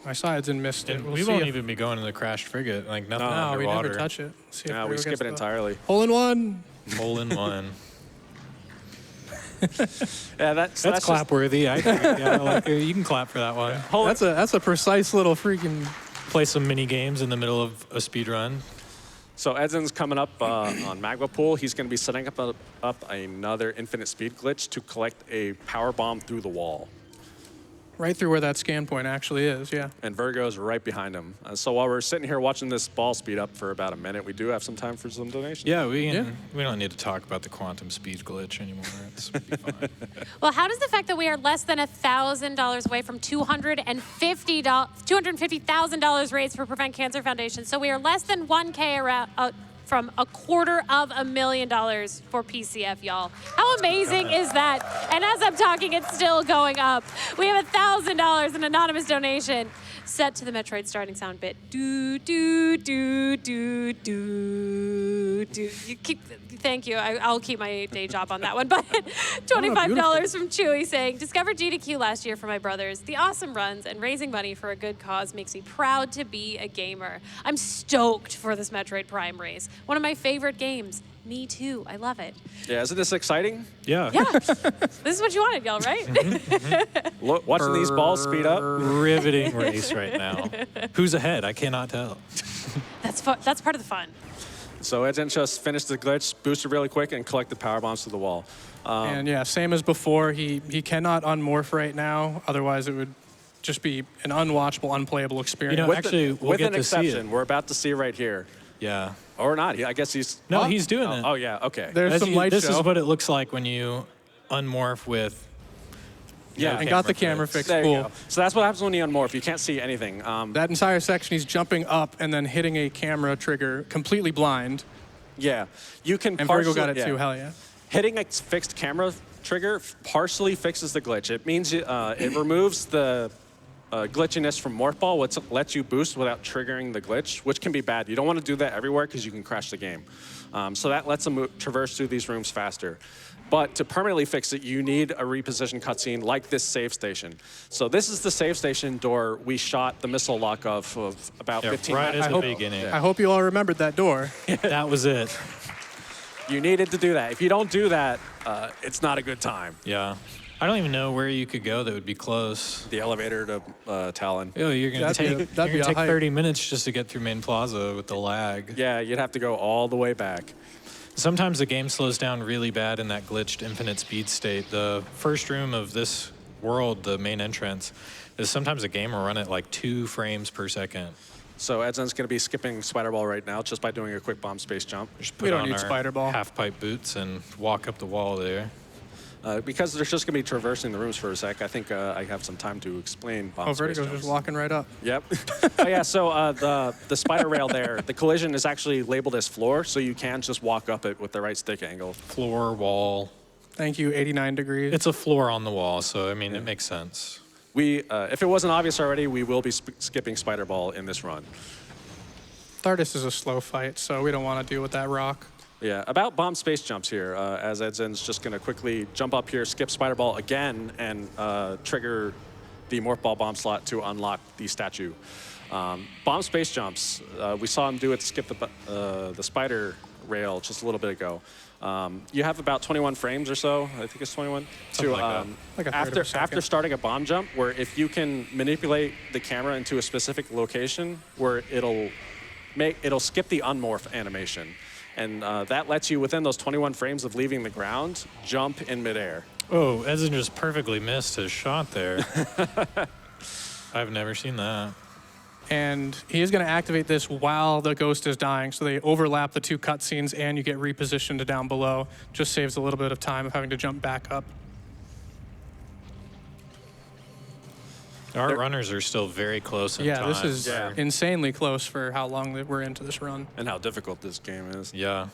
I saw Edzan missed it. And We'll we see won't if- even be going to the crashed frigate. Like nothing No, we underwater. never touch it. See if Yeah, we Vertigo skip gets it the- entirely. Hole in one. Hole in one. Yeah, that's That's clap-worthy. I think. Yeah, like, you can clap for that one. That's a precise little freaking. Play some mini games in the middle of a speed run. So Edzan's coming up on Magma Pool. He's going to be setting up another infinite speed glitch to collect a power bomb through the wall. Right through where that scan point actually is, yeah. And Vertigo's right behind him. So while we're sitting here watching this ball speed up for about a minute, we do have some time for some donations. Yeah, we don't need to talk about the quantum speed glitch anymore. It's be fine. Well, how does the fact that we are less than $1,000 away from $250,000 raised for Prevent Cancer Foundation, so we are less than 1K around, from $250,000 for PCF, y'all. How amazing is that? And as I'm talking, it's still going up. We have $1,000 in anonymous donation set to the Metroid starting sound bit. Do, do, do, do, do, do. Thank you. I'll keep my day job on that one. But $25 from Chewy saying, discovered GDQ last year for my brothers. The awesome runs and raising money for a good cause makes me proud to be a gamer. I'm stoked for this Metroid Prime race. One of my favorite games. Me too. I love it. Yeah, isn't this exciting? Yeah. Yeah. This is what you wanted, y'all, right? Look, watching these balls speed up. Riveting race right now. Who's ahead? I cannot tell. That's fun. That's part of the fun. So Edzan just finished the glitch, boosted really quick, and collected power bombs to the wall. And yeah, same as before, he cannot unmorph right now. Otherwise, it would just be an unwatchable, unplayable experience. You know, actually, we'll with get an to see exception, it. we're about to see right here. Yeah. Or not. I guess he's... No, he's doing it. Oh, yeah, okay. There's some light This show. is what it looks like when you unmorph with. Yeah, and got the camera fixed. There Cool. you go. So that's what happens when you unmorph. You can't see anything. That entire section, he's jumping up and then hitting a camera trigger, completely blind. Yeah. You can And partially... Vertigo got it yeah. too, hell yeah. Hitting a fixed camera trigger partially fixes the glitch. It means it removes the glitchiness from Morph Ball, which lets you boost without triggering the glitch, which can be bad. You don't want to do that everywhere because you can crash the game. So that lets them traverse through these rooms faster. But to permanently fix it, you need a reposition cutscene like this save station. So this is the save station door we shot the missile lock of about 15 right minutes at ago. the beginning. I hope you all remembered that door. That was it. You needed to do that. If you don't do that, it's not a good time. Yeah. I don't even know where you could go that would be close. The elevator to Talon. Oh, you're gonna That'd be a take hike. 30 minutes just to get through Main Plaza with the lag. Yeah, you'd have to go all the way back. Sometimes the game slows down really bad in that glitched infinite speed state. The first room of this world, the main entrance, is sometimes a game will run at like 2 frames per second. So Edzan's going to be skipping Spider Ball right now just by doing a quick bomb space jump. Just We put don't on need our Spider Ball. half-pipe boots and walk up the wall there. Because they're just going to be traversing the rooms for a sec, I think I have some time to explain bomb Oh, space Vertigo's jumps. just walking right up. Yep. Oh, yeah, so the spider rail there, the collision is actually labeled as floor, so you can just walk up it with the right stick angle. Floor, wall. Thank you, 89 degrees. It's a floor on the wall, so I mean, it makes sense. If it wasn't obvious already, we will be skipping Spider Ball in this run. Thardis is a slow fight, so we don't want to deal with that rock. Yeah, about bomb space jumps here, as Edzan's just going to quickly jump up here, skip Spider Ball again, and trigger the Morph Ball bomb slot to unlock the statue. Bomb space jumps, we saw him do it to skip the spider rail just a little bit ago. You have about 21 frames or so, I think it's 21, Something like that. Like a third of a second. after starting a bomb jump, where if you can manipulate the camera into a specific location where it'll skip the unmorph animation. And that lets you, within those 21 frames of leaving the ground, jump in midair. Oh, Edzan just perfectly missed his shot there. I've never seen that. And he is going to activate this while the ghost is dying, so they overlap the 2 cutscenes and you get repositioned to down below. Just saves a little bit of time of having to jump back up. Our runners are still very close in Yeah, time. this is Yeah. insanely close for how long that we're into this run. And how difficult this game is. Yeah.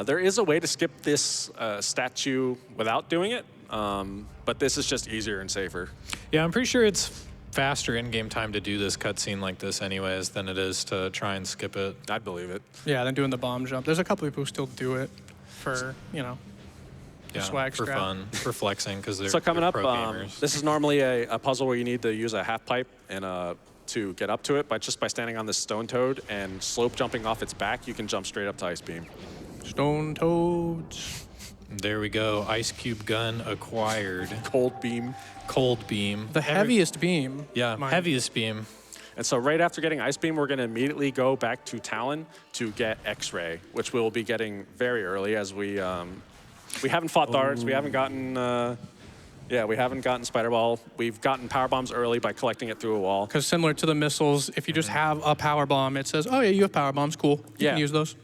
There is a way to skip this statue without doing it. but this is just easier and safer. Yeah, I'm pretty sure it's faster in-game time to do this cutscene like this anyways than it is to try and skip it. I believe it. Yeah, then doing the bomb jump. There's a couple people who still do it for, you know, Yeah, swag for strap. fun, for flexing, because they're, So coming they're up, pro gamers. this is normally a puzzle where you need to use a half pipe and to get up to it, but just by standing on this stone toad and slope jumping off its back, you can jump straight up to Ice Beam. Stone toads. There we go. Ice cube gun acquired. Cold Beam. Cold beam. The heaviest beam. Yeah, mind heaviest beam. And so right after getting Ice Beam, we're going to immediately go back to Talon to get X-Ray, which we'll be getting very early as we haven't fought darts, we haven't gotten we haven't gotten Spider Ball. We've gotten power bombs early by collecting it through a wall. Because similar to the missiles, if you just have a power bomb, it says, "Oh yeah, you have power bombs. Cool. You can use those."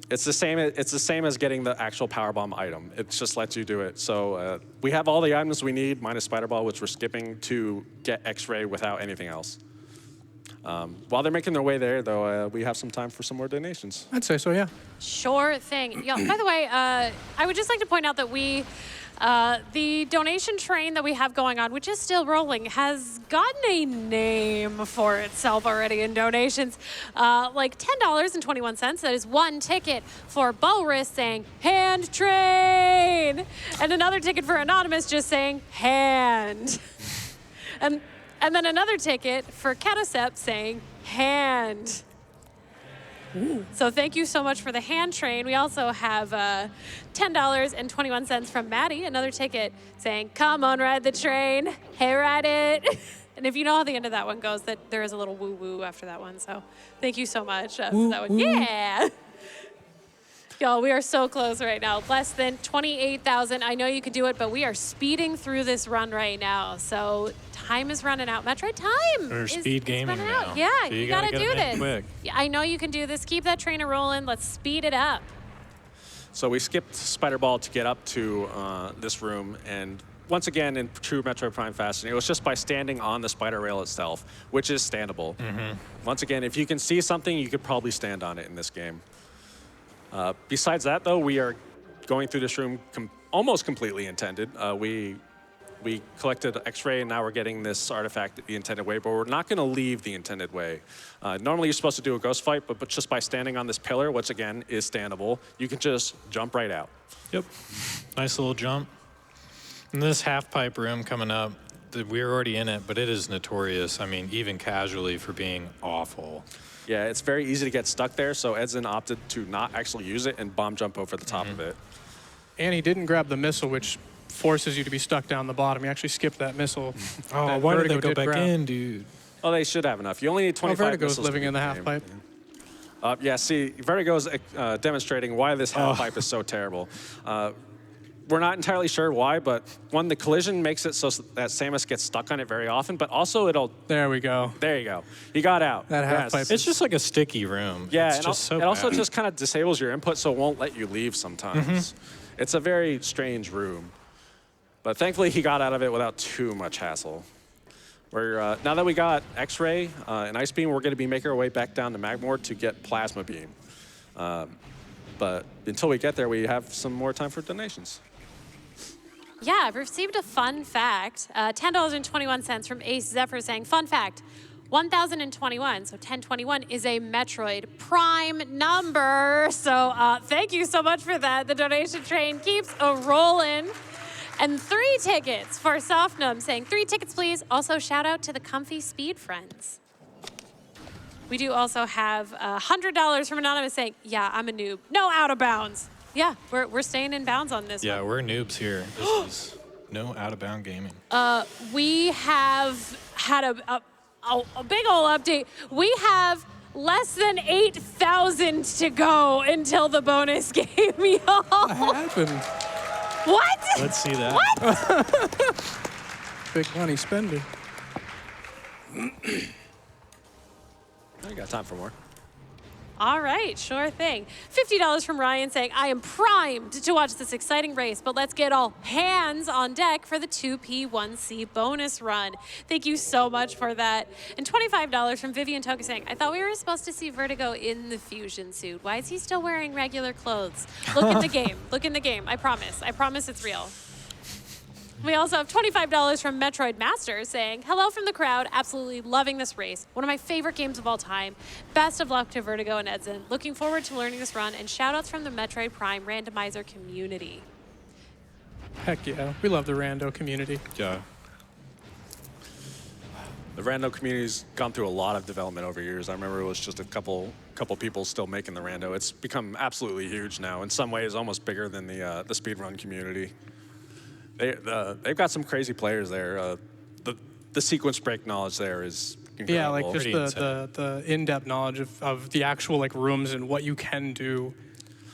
It's the same. It's the same as getting the actual power bomb item. It just lets you do it. So we have all the items we need, minus Spider Ball, which we're skipping to get X-Ray without anything else. While they're making their way there, though, we have some time for some more donations. I'd say so. Yeah. Sure thing. Yeah, by the way, I would just like to point out that the donation train that we have going on, which is still rolling, has gotten a name for itself already in donations. Like $10.21. That is one ticket for Boris saying hand train, and another ticket for Anonymous just saying hand. And then another ticket for Catacep saying hand. So thank you so much for the hand train. We also have $10.21 from Maddie, another ticket saying, come on, ride the train. Hey, ride it. And if you know how the end of that one goes, that there is a little woo-woo after that one. So thank you so much for that one. Yeah. Y'all, we are so close right now. Less than 28,000. I know you can do it, but we are speeding through this run right now. So time is running out. Metroid time. Or speed gaming running now. out. Yeah, So you gotta gotta get do it in this. quick. Yeah, I know you can do this. Keep that trainer rolling. Let's speed it up. So we skipped Spider Ball to get up to this room, and once again, in true Metroid Prime fashion, it was just by standing on the spider rail itself, which is standable. Once again, if you can see something, you could probably stand on it in this game. Besides that, though, we are going through this room almost completely intended. We collected X-Ray, and now we're getting this artifact the intended way, but we're not going to leave the intended way. Normally, you're supposed to do a ghost fight, but just by standing on this pillar, which, again, is standable, you can just jump right out. Yep. Nice little jump. And this half-pipe room coming up, we're already in it, but it is notorious, I mean, even casually, for being awful. Yeah, it's very easy to get stuck there, so Edzan opted to not actually use it and bomb jump over the top of it. And he didn't grab the missile, which forces you to be stuck down the bottom. He actually skipped that missile. Oh, that why did Vertigo they go back grab. in, dude? Oh, they should have enough. You only need 25 Vertigo's missiles to living beat in the half game. pipe. Yeah, see, Vertigo's demonstrating why this half pipe is so terrible. We're not entirely sure why, but one, the collision makes it so that Samus gets stuck on it very often, but also it'll... There we go. There you go. He got out. That half pipe. It's just like a sticky room. Yeah, it's and just so it also bad. just kind of disables your input, so it won't let you leave sometimes. It's a very strange room. But thankfully, he got out of it without too much hassle. We're, now that we got X-Ray and Ice Beam, we're going to be making our way back down to Magmore to get Plasma Beam. But until we get there, we have some more time for donations. Yeah, I've received a fun fact. $10.21 from Ace Zephyr saying, fun fact, 1021, so 1021 is a Metroid Prime number. So thank you so much for that. The donation train keeps a-rolling. And 3 tickets for Softnum saying, 3 tickets, please. Also, shout out to the Comfy Speed Friends. We do also have $100 from Anonymous saying, yeah, I'm a noob. No out of bounds. Yeah, we're staying in bounds on this Yeah, one. we're noobs here. This is no out-of-bound gaming. We have had a big ol' update. We have less than 8,000 to go until the bonus game, y'all. What happened? What? Let's see that. What? Big money spender. I got time for more. All right, sure thing. $50 from Ryan saying, I am primed to watch this exciting race, but let's get all hands on deck for the 2P1C bonus run. Thank you so much for that. And $25 from Vivian Toka saying, I thought we were supposed to see Vertigo in the fusion suit. Why is he still wearing regular clothes? Look in the game. Look in the game. I promise. I promise it's real. We also have $25 from Metroid Masters saying, hello from the crowd, absolutely loving this race. One of my favorite games of all time. Best of luck to Vertigo and edzan. Looking forward to learning this run, and shout outs from the Metroid Prime randomizer community. Heck yeah, we love the rando community. Yeah. The rando community's gone through a lot of development over years. I remember it was just a couple people still making the rando. It's become absolutely huge now. In some ways, almost bigger than the speedrun community. They've got some crazy players there. The sequence break knowledge there is incredible. Yeah, like just the in-depth knowledge of the actual like rooms and what you can do.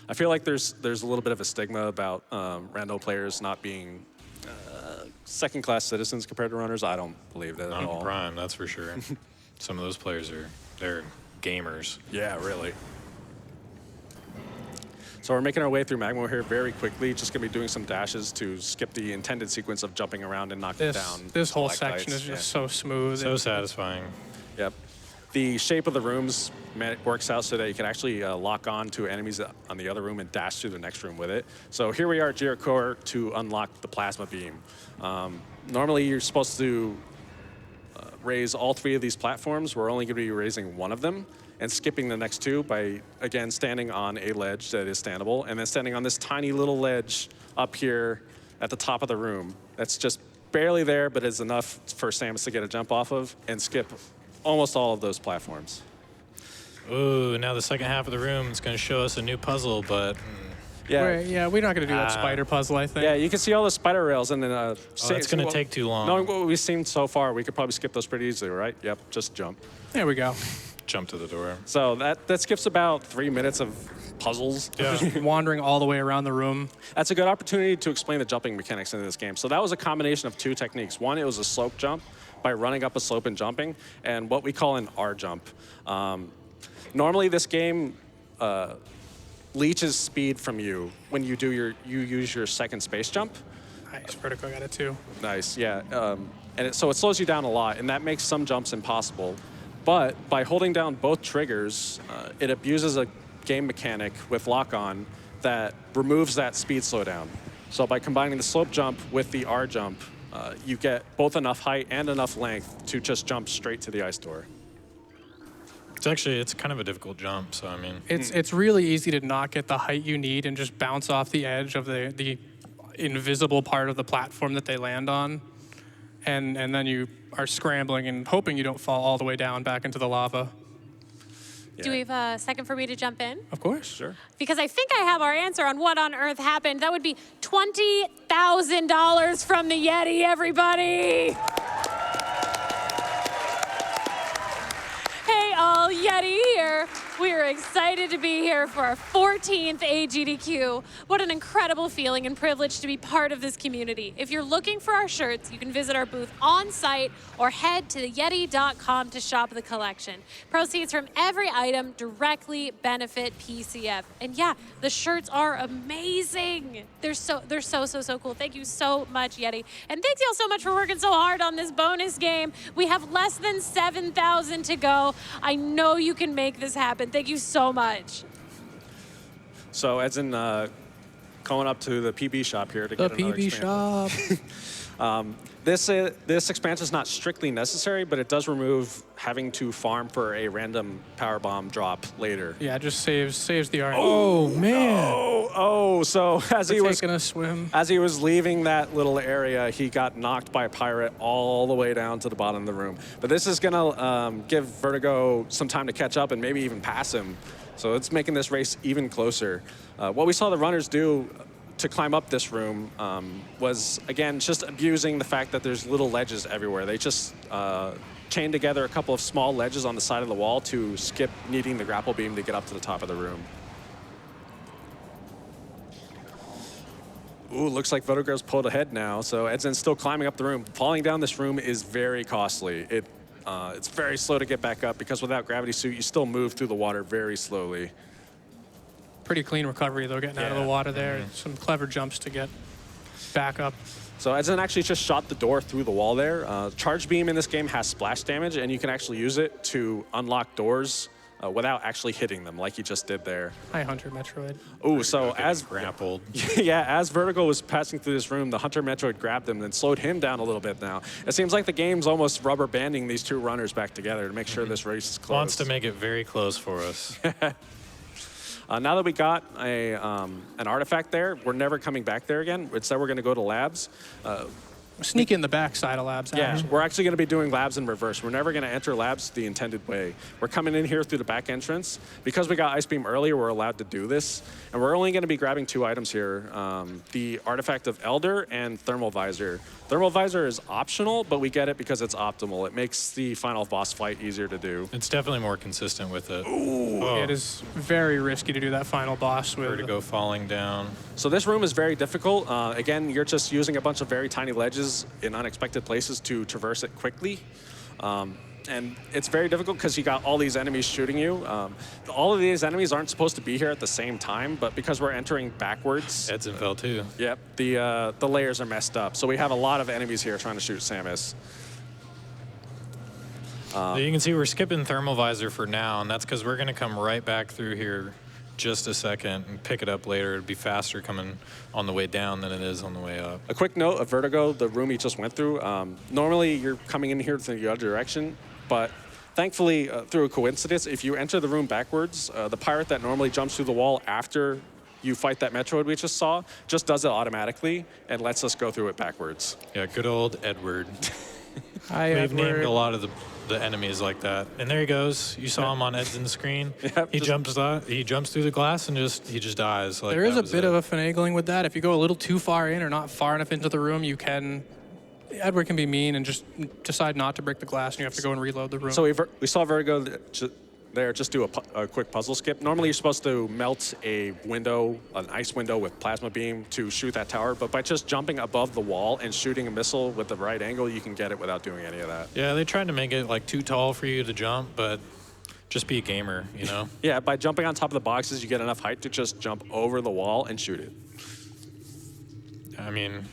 I feel like there's a little bit of a stigma about rando players not being second-class citizens compared to runners. I don't believe that at all. Not Prime, that's for sure. Some of those players they're gamers. Yeah, really. So we're making our way through Magma here very quickly. Just gonna be doing some dashes to skip the intended sequence of jumping around and knocking down. This whole stalactites. section is just so smooth. So satisfying. Yep. The shape of the rooms works out so that you can actually lock on to enemies on the other room and dash to the next room with it. So here we are at Jericho to unlock the plasma beam. Normally you're supposed to raise all 3 of these platforms. We're only going to be raising one of them and skipping the next 2 by, again, standing on a ledge that is standable and then standing on this tiny little ledge up here at the top of the room. That's just barely there, but is enough for Samus to get a jump off of and skip almost all of those platforms. Ooh, now the second half of the room is going to show us a new puzzle, but Yeah, We're not going to do that spider puzzle, I think. yeah, you can see all the spider rails, and then it's going to take too long. Knowing what we've seen so far, we could probably skip those pretty easily, right? Yep, just jump. There we go. Jump to the door. So that skips about 3 minutes of puzzles. Yeah. Just wandering all the way around the room. That's a good opportunity to explain the jumping mechanics in this game. So that was a combination of 2 techniques. One, it was a slope jump by running up a slope and jumping, and what we call an R jump. Normally, this game leeches speed from you when you use your second space jump. Nice, Vertigo got it too. Nice, yeah. So it slows you down a lot, and that makes some jumps impossible. But by holding down both triggers, it abuses a game mechanic with lock-on that removes that speed slowdown. So by combining the slope jump with the R jump, you get both enough height and enough length to just jump straight to the ice door. It's kind of a difficult jump, so I mean. It's really easy to not get the height you need and just bounce off the edge of the invisible part of the platform that they land on. And then you are scrambling and hoping you don't fall all the way down back into the lava. Do we have a second for me to jump in? Of course. Sure. Because I think I have our answer on what on earth happened. That would be $20,000 from the Yeti, everybody. Hey, all, Yeti here. We are excited to be here for our 14th AGDQ. What an incredible feeling and privilege to be part of this community. If you're looking for our shirts, you can visit our booth on site or head to theyeti.com to shop the collection. Proceeds from every item directly benefit PCF. And yeah, the shirts are amazing. They're so cool. Thank you so much, Yeti. And thanks y'all so much for working so hard on this bonus game. We have less than 7,000 to go. I know you can make this happen. Thank you so much. So edzan going up to the PB shop here to get another expansion. shop. This expansion is not strictly necessary, but it does remove having to farm for a random power bomb drop later. Yeah, it just saves the art. Oh man. So as he was taking a swim. As he was leaving that little area, he got knocked by a pirate all the way down to the bottom of the room. But this is gonna give Vertigo some time to catch up and maybe even pass him. So it's making this race even closer. What we saw the runners do to climb up this room was, again, just abusing the fact that there's little ledges everywhere. They just chained together a couple of small ledges on the side of the wall to skip needing the grapple beam to get up to the top of the room. Ooh, looks like Vertigo's pulled ahead now, so edzan's still climbing up the room. Falling down this room is very costly. It's very slow to get back up because without gravity suit, you still move through the water very slowly. Pretty clean recovery, though, getting out of the water there. Some clever jumps to get back up. So edzan actually just shot the door through the wall there. Charge beam in this game has splash damage, and you can actually use it to unlock doors without actually hitting them like he just did there. Hi, Hunter Metroid. Oh, so as grappled. yeah, as Vertigo was passing through this room, the Hunter Metroid grabbed him and slowed him down a little bit now. It seems like the game's almost rubber banding these two runners back together to make sure this race is close. Wants to make it very close for us. Now that we got an artifact there, we're never coming back there again. Instead, we're going to go to labs. Sneak in the backside of labs. Yeah, actually. we're actually going to be doing labs in reverse. We're never going to enter labs the intended way. We're coming in here through the back entrance. Because we got Ice Beam earlier, we're allowed to do this. And we're only going to be grabbing 2 items here, the Artifact of Elder and Thermal Visor. Thermal Visor is optional, but we get it because it's optimal. It makes the final boss fight easier to do. It's definitely more consistent with it. Ooh. Oh, It is very risky to do that final boss with. Vertigo falling down. So this room is very difficult. Again, you're just using a bunch of very tiny ledges in unexpected places to traverse it quickly. And it's very difficult because you got all these enemies shooting you. All of these enemies aren't supposed to be here at the same time, but because we're entering backwards, Edzan fell too. yep, the layers are messed up. So we have a lot of enemies here trying to shoot Samus. You can see we're skipping Thermal Visor for now, and that's because we're going to come right back through here just a second and pick it up later. It'd be faster coming on the way down than it is on the way up. A quick note of Vertigo, the room he just went through. Normally, you're coming in here from the other direction, but thankfully, through a coincidence, if you enter the room backwards, the pirate that normally jumps through the wall after you fight that Metroid we just saw just does it automatically and lets us go through it backwards. Yeah, good old Edward. Hi, We've named Edward. a lot of the enemies like that. And there he goes. You saw him on Edzan's screen. Yep, he just- jumps through the glass and he just dies. Like, There is that a was bit it. of a finagling with that. If you go a little too far in or not far enough into the room, you can. Edward can be mean and just decide not to break the glass, and you have to go and reload the room. So we saw Vertigo there just do a quick puzzle skip. Normally, you're supposed to melt a window, an ice window with plasma beam to shoot that tower, but by just jumping above the wall and shooting a missile with the right angle, you can get it without doing any of that. Yeah, they tried to make it like too tall for you to jump, but just be a gamer, you know? Yeah, by jumping on top of the boxes, you get enough height to just jump over the wall and shoot it. I mean,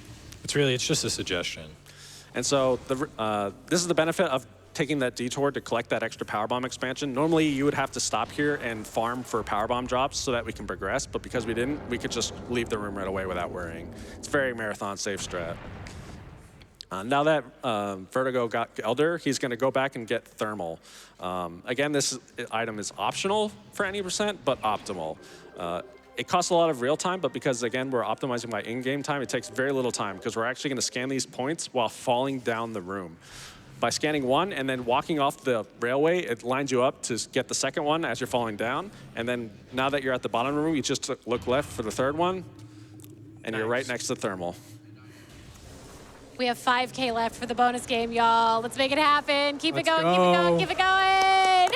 it's just a suggestion. And so this is the benefit of taking that detour to collect that extra powerbomb expansion. Normally, you would have to stop here and farm for powerbomb drops so that we can progress, but because we didn't, we could just leave the room right away without worrying. It's very marathon safe strat. Now that Vertigo got Elder, he's going to go back and get Thermal. Again, this item is optional for any percent, but optimal. It costs a lot of real time, but because, again, we're optimizing by in-game time, it takes very little time because we're actually going to scan these points while falling down the room. By scanning one and then walking off the railway, it lines you up to get the second one as you're falling down. And then now that you're at the bottom of the room, you just look left for the third one, and you're right next to Thermal. We have 5K left for the bonus game, y'all. Let's make it happen. Keep it Let's going, keep it go. going, keep it going.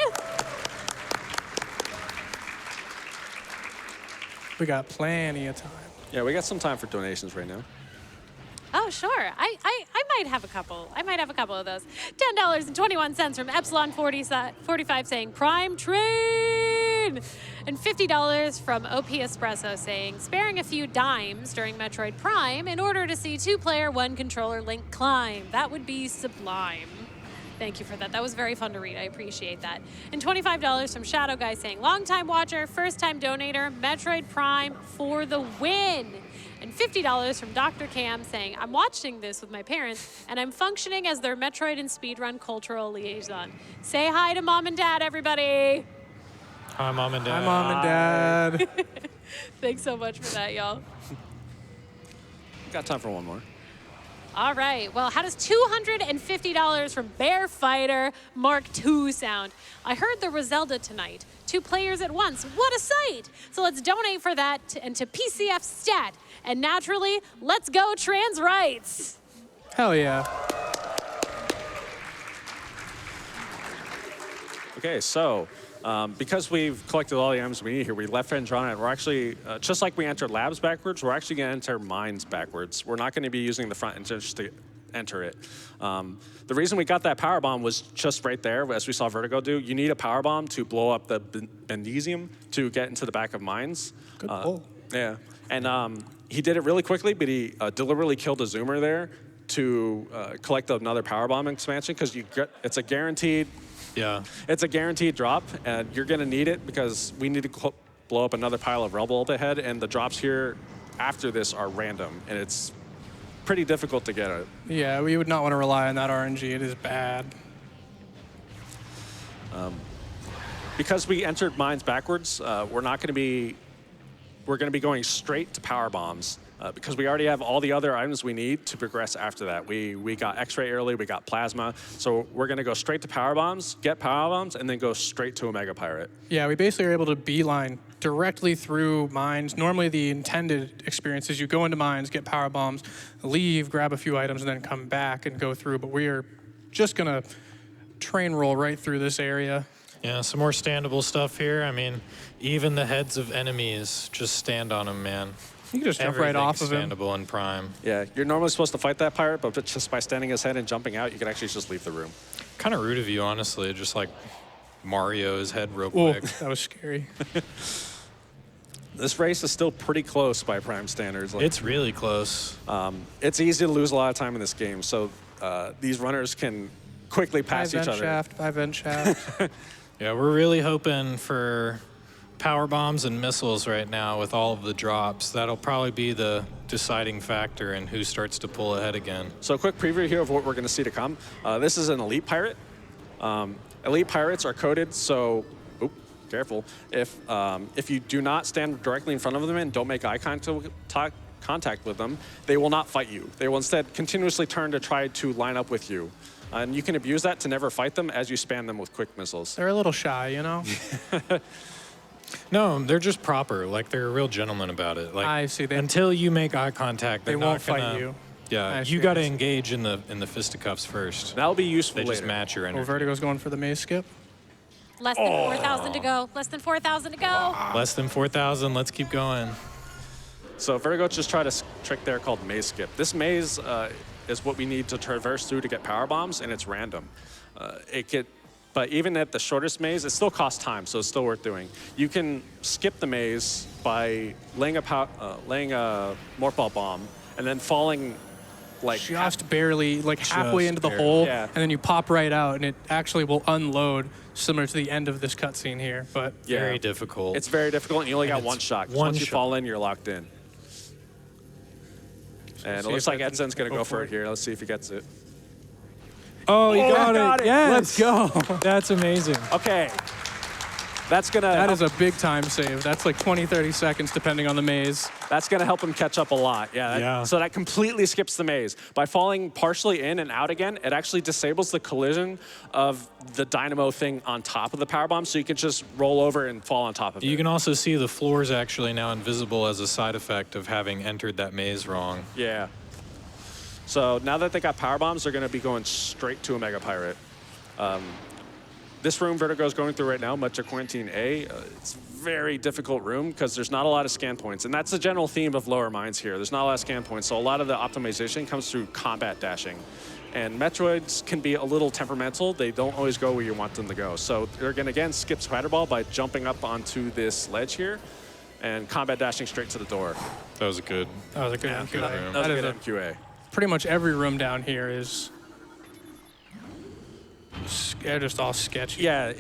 We got plenty of time. Yeah, we got some time for donations right now. Oh, sure. I might have a couple. I might have a couple of those. $10.21 from Epsilon45 saying Prime Train. And $50 from OP Espresso saying sparing a few dimes during Metroid Prime in order to see 2-player, 1-controller Link climb. That would be sublime. Thank you for that. That was very fun to read. I appreciate that. And $25 from Shadow Guy saying long-time watcher, first-time donator, Metroid Prime for the win. And $50 from Dr. Cam saying, I'm watching this with my parents, and I'm functioning as their Metroid and speedrun cultural liaison. Say hi to Mom and Dad, everybody. Hi, Mom and Dad. Hi, Mom and Dad. Thanks so much for that, y'all. Got time for one more. All right, well, how does $250 from Bear Fighter Mark II sound? I heard there was Zelda tonight. 2 players at once, what a sight! So let's donate for that and to PCF Stat. And naturally, let's go trans rights. Hell yeah. Okay, so because we've collected all the items we need here, we left Andromeda, and we're actually, just like we entered labs backwards, we're actually going to enter mines backwards. We're not going to be using the front entrance to enter it. The reason we got that power bomb was just right there, as we saw Vertigo do. You need a power bomb to blow up the Bendesium to get into the back of mines. Good pull. Yeah, and he did it really quickly, but he deliberately killed a zoomer there to collect another power bomb expansion because it's a guaranteed Yeah. It's a guaranteed drop, and you're going to need it because we need to blow up another pile of rubble up ahead, and the drops here after this are random, and it's pretty difficult to get it. Yeah, we would not want to rely on that RNG. It is bad. Because we entered mines backwards, we're not going to be. We're going to be going straight to power bombs because we already have all the other items we need to progress after that. We got X-ray early, we got plasma, so we're going to go straight to power bombs, get power bombs, and then go straight to Omega Pirate. Yeah, we basically are able to beeline directly through mines. Normally, the intended experience is you go into mines, get power bombs, leave, grab a few items, and then come back and go through. But we are just going to train roll right through this area. Yeah, some more standable stuff here. I mean, even the heads of enemies, just stand on them, man. You can just jump right off of him. Standable in Prime. Yeah, you're normally supposed to fight that pirate, but just by standing his head and jumping out, you can actually just leave the room. Kind of rude of you, honestly. Just like Mario's head real Oh, quick. that was scary. This race is still pretty close by Prime standards. It's really close. It's easy to lose a lot of time in this game, so these runners can quickly pass each other. Five vent shaft. Yeah, we're really hoping for power bombs and missiles right now with all of the drops. That'll probably be the deciding factor in who starts to pull ahead again. So a quick preview here of what we're going to see to come. This is an elite pirate. Elite pirates are coded, so careful. If you do not stand directly in front of them and don't make eye contact with them, they will not fight you. They will instead continuously turn to try to line up with you. And you can abuse that to never fight them as you spam them with quick missiles. They're a little shy, you know? No, they're just proper. Like, they're a real gentleman about it. Like, I see. Until you make eye contact, They they're won't not gonna, fight you. Yeah, you got to engage in the fisticuffs first. That'll be useful They later. just match your energy. Oh, Vertigo's going for the maze skip. Less than 4,000 to go. Less than 4,000 to go. Less than 4,000. Let's keep going. So Vertigo just tried a trick there called maze skip. This maze is what we need to traverse through to get power bombs, and it's random. But even at the shortest maze, it still costs time, so it's still worth doing. You can skip the maze by laying a morph ball bomb and then falling like Just barely, like halfway into the barely. hole, Yeah. and then you pop right out, and it actually will unload, similar to the end of this cutscene here. But Yeah. Very difficult. It's very difficult, and you only got And one it's shot. 'Cause one once you shot. fall in, you're locked in. And see it looks if like I can Edzan's going to go go for for it. it here. Let's see if he gets it. oh, you got it. Yes. let's go. That's amazing. Okay. That's going to That is a big time save. That's like 20, 30 seconds, depending on the maze. That's going to help him catch up a lot. Yeah. So that completely skips the maze. By falling partially in and out again, it actually disables the collision of the dynamo thing on top of the power bomb, so you can just roll over and fall on top of it. You can also see the floor is actually now invisible as a side effect of having entered that maze wrong. Yeah. So now that they got power bombs, they're going to be going straight to Omega Pirate. This room Vertigo's going through right now, Metro Quarantine A, it's a very difficult room because there's not a lot of scan points. And that's the general theme of lower mines here. There's not a lot of scan points, so a lot of the optimization comes through combat dashing. And Metroids can be a little temperamental. They don't always go where you want them to go. So they're going to, again, skip Spider Ball by jumping up onto this ledge here and combat dashing straight to the door. That was good. That was a good Yeah, MQA. good room. That was That a is good a, MQA. pretty much every room down here is just all sketchy. Yeah,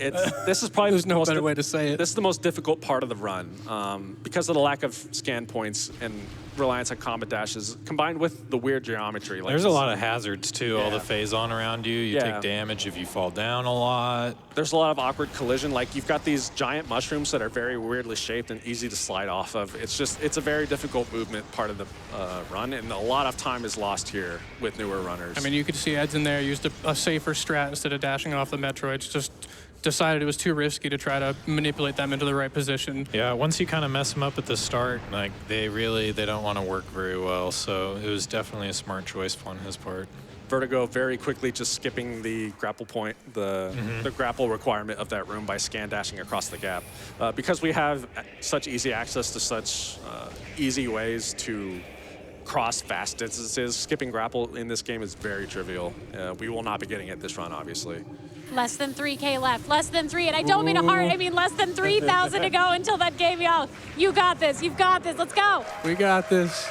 this is probably There's the no most better way to say it. This is the most difficult part of the run because of the lack of scan points and reliance on combat dashes, combined with the weird geometry. Like There's a this. lot of hazards, too. All the Yeah. phase-on around you. You Yeah. take damage if you fall down a lot. There's a lot of awkward collision. Like you've got these giant mushrooms that are very weirdly shaped and easy to slide off of. It's a very difficult movement part of the run, and a lot of time is lost here with newer runners. I mean, you could see Eds in there used a safer strat instead of dashing off the Metroids. Just decided it was too risky to try to manipulate them into the right position. Yeah, once you kind of mess them up at the start, like they don't want to work very well. So it was definitely a smart choice on his part. Vertigo very quickly just skipping the grapple point, the grapple requirement of that room by scan dashing across the gap. Because we have such easy access to such easy ways to cross vast distances, skipping grapple in this game is very trivial. We will not be getting it this run, obviously. Less than 3K left. Less than 3. And I don't mean a heart. I mean less than 3,000 to go until that game, y'all. You got this. You've got this. Let's go. We got this.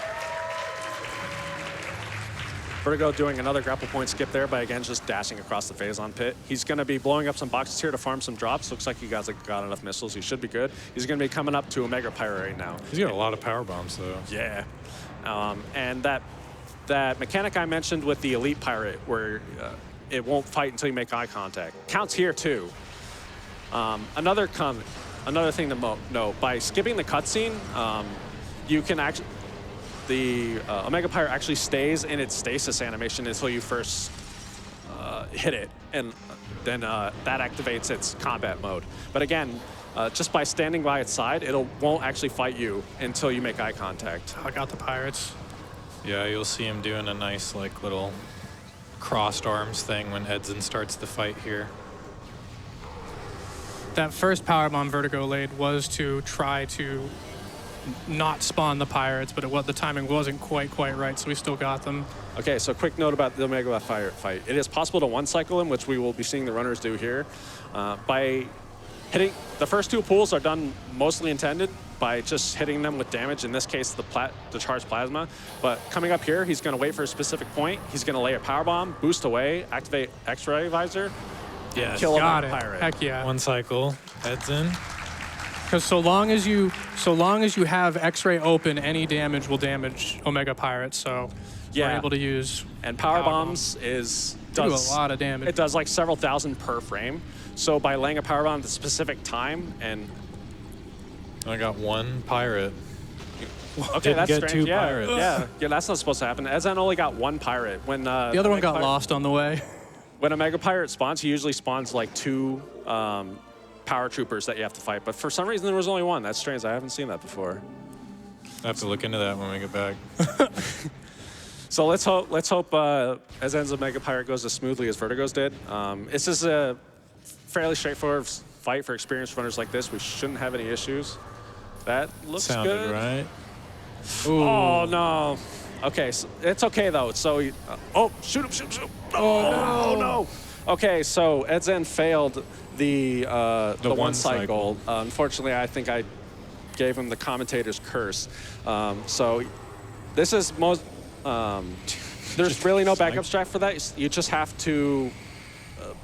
Vertigo doing another grapple point skip there by, again, just dashing across the Phazon pit. He's going to be blowing up some boxes here to farm some drops. Looks like he got enough missiles. He should be good. He's going to be coming up to Omega Pirate right now. He's got a lot of power bombs, though. Yeah. And that mechanic I mentioned with the Elite Pirate, where it won't fight until you make eye contact, counts here, too. Another thing to note, by skipping the cutscene, you can actually... The Omega Pirate actually stays in its stasis animation until you first hit it, and then that activates its combat mode. But again, just by standing by its side, won't actually fight you until you make eye contact. I got the pirates. Yeah, you'll see him doing a nice like little crossed arms thing when edzan starts the fight here. That first powerbomb Vertigo laid was to try to not spawn the pirates, but the timing wasn't quite right, so we still got them. Okay, so quick note about the Omega Pirate fight. It is possible to one-cycle him, which we will be seeing the runners do here. By hitting, the first two pulls are done mostly intended by just hitting them with damage, in this case, the charged plasma. But coming up here, he's going to wait for a specific point. He's going to lay a powerbomb, boost away, activate X-ray visor, Yes. kill Got a it. pirate. Heck yeah. One cycle, edzan. Because so long as you have X-ray open, any damage will damage Omega Pirates. So we're able to use and power bombs does do a lot of damage. It does like several thousand per frame. So by laying a power bomb at a specific time, and I got one pirate. okay, Didn't that's get strange. two Yeah, pirates. yeah, that's not supposed to happen. edzan only got one pirate. When the other one got lost on the way. When a Mega Pirate spawns, he usually spawns like two power troopers that you have to fight. But for some reason, there was only one. That's strange. I haven't seen that before. I have to look into that when we get back. So let's hope edzan's Mega Pirate goes as smoothly as Vertigo's did. This is a fairly straightforward fight for experienced runners like this. We shouldn't have any issues. That looks Sounded good. right. Ooh. Oh no. Okay, so it's okay though. So, oh, shoot him! Oh no! Okay, so edzan failed the one cycle. Unfortunately, I think I gave him the commentator's curse. So this is most. There's really no backup strat for that. You just have to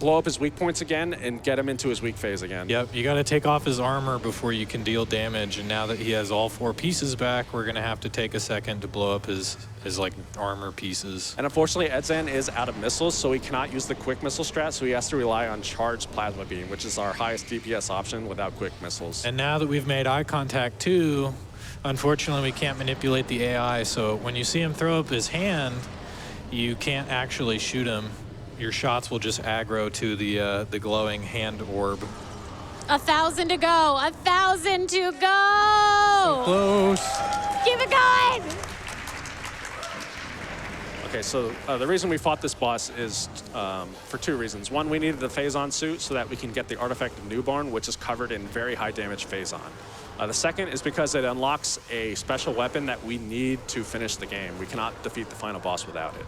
blow up his weak points again and get him into his weak phase again. Yep, you got to take off his armor before you can deal damage. And now that he has all 4 pieces back, we're gonna have to take a second to blow up his like armor pieces. And unfortunately, edzan is out of missiles, so he cannot use the quick missile strat. So he has to rely on charged plasma beam, which is our highest DPS option without quick missiles. And now that we've made eye contact too, unfortunately we can't manipulate the AI. So when you see him throw up his hand, you can't actually shoot him. Your shots will just aggro to the glowing hand orb. 1,000 to go. 1,000 to go. Close. Keep it going. Okay, so the reason we fought this boss is for 2 reasons. One, we needed the Phazon suit so that we can get the artifact of Newborn, which is covered in very high damage Phazon. The second is because it unlocks a special weapon that we need to finish the game. We cannot defeat the final boss without it.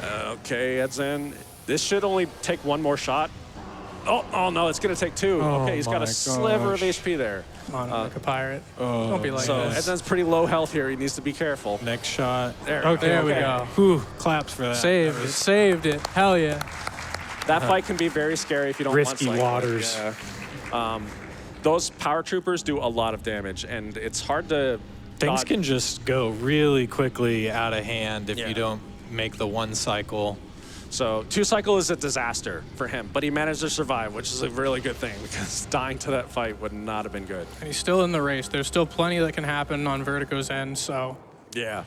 Okay, edzan. This should only take 1 more shot. Oh no, it's going to take 2. Oh okay, he's got a sliver of HP there. Come on, Omega Pirate. Don't be like So this. edzan's pretty low health here. He needs to be careful. Next shot. There we go. Whew, claps for that. Saved it. Hell yeah. That fight can be very scary if you don't Risky one-cycle it. waters. Yeah. Those power troopers do a lot of damage, and it's hard to Things dodge. can just go really quickly out of hand if Yeah. you don't make the 1 cycle. So 2 cycle is a disaster for him, but he managed to survive, which is a really good thing because dying to that fight would not have been good. And he's still in the race. There's still plenty that can happen on Vertigo's end, so. Yeah.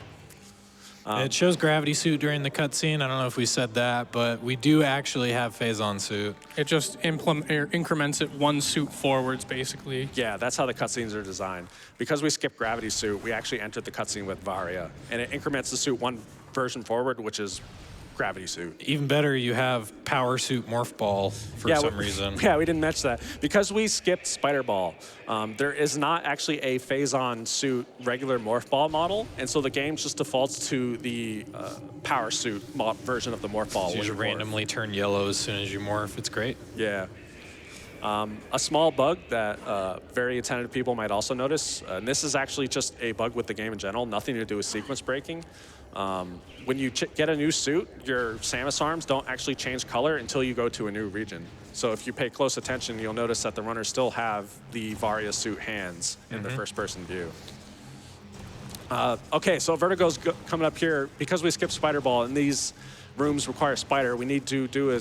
It shows gravity suit during the cutscene. I don't know if we said that, but we do actually have Phazon suit. It just increments it 1 suit forwards, basically. Yeah, that's how the cutscenes are designed. Because we skipped gravity suit, we actually entered the cutscene with Varia, and it increments the suit 1 version forward, which is gravity suit. Even better, you have power suit morph ball for some reason. Yeah, we didn't mention that. Because we skipped Spider Ball, there is not actually a Phazon suit regular morph ball model, and so the game just defaults to the power suit version of the morph ball. So you when just you morph. randomly turn yellow as soon as you morph. It's great. Yeah. A small bug that very attentive people might also notice, and this is actually just a bug with the game in general, nothing to do with sequence breaking. When you get a new suit, your Samus arms don't actually change color until you go to a new region. So if you pay close attention, you'll notice that the runners still have the Varia suit hands in the first-person view. Okay, so Vertigo's coming up here. Because we skipped Spider Ball and these rooms require Spider, we need to do a...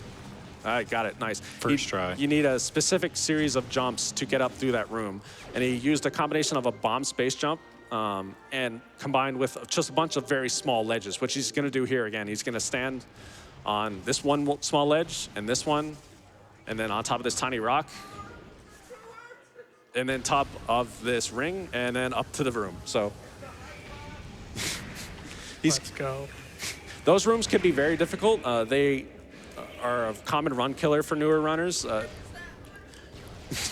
I got it, nice. First try. You need a specific series of jumps to get up through that room. And he used a combination of a bomb space jump and combined with just a bunch of very small ledges, which he's gonna do here again. He's gonna stand on this one small ledge and this one, and then on top of this tiny rock, and then top of this ring, and then up to the room. So Let's go. those rooms can be very difficult. They are a common run killer for newer runners,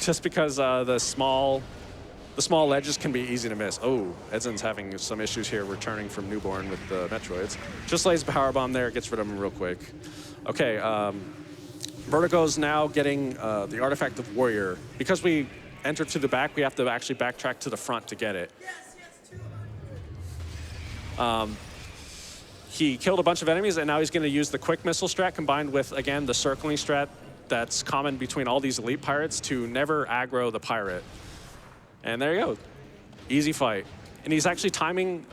just because the small ledges can be easy to miss. Oh, edzan's having some issues here returning from Newborn with the Metroids. Just lays a power bomb there, gets rid of him real quick. Okay, Vertigo's now getting the artifact of Warrior. Because we entered to the back, we have to actually backtrack to the front to get it. He killed a bunch of enemies, and now he's going to use the quick missile strat combined with, again, the circling strat that's common between all these elite pirates to never aggro the pirate. And there you go. Easy fight. And he's actually timing,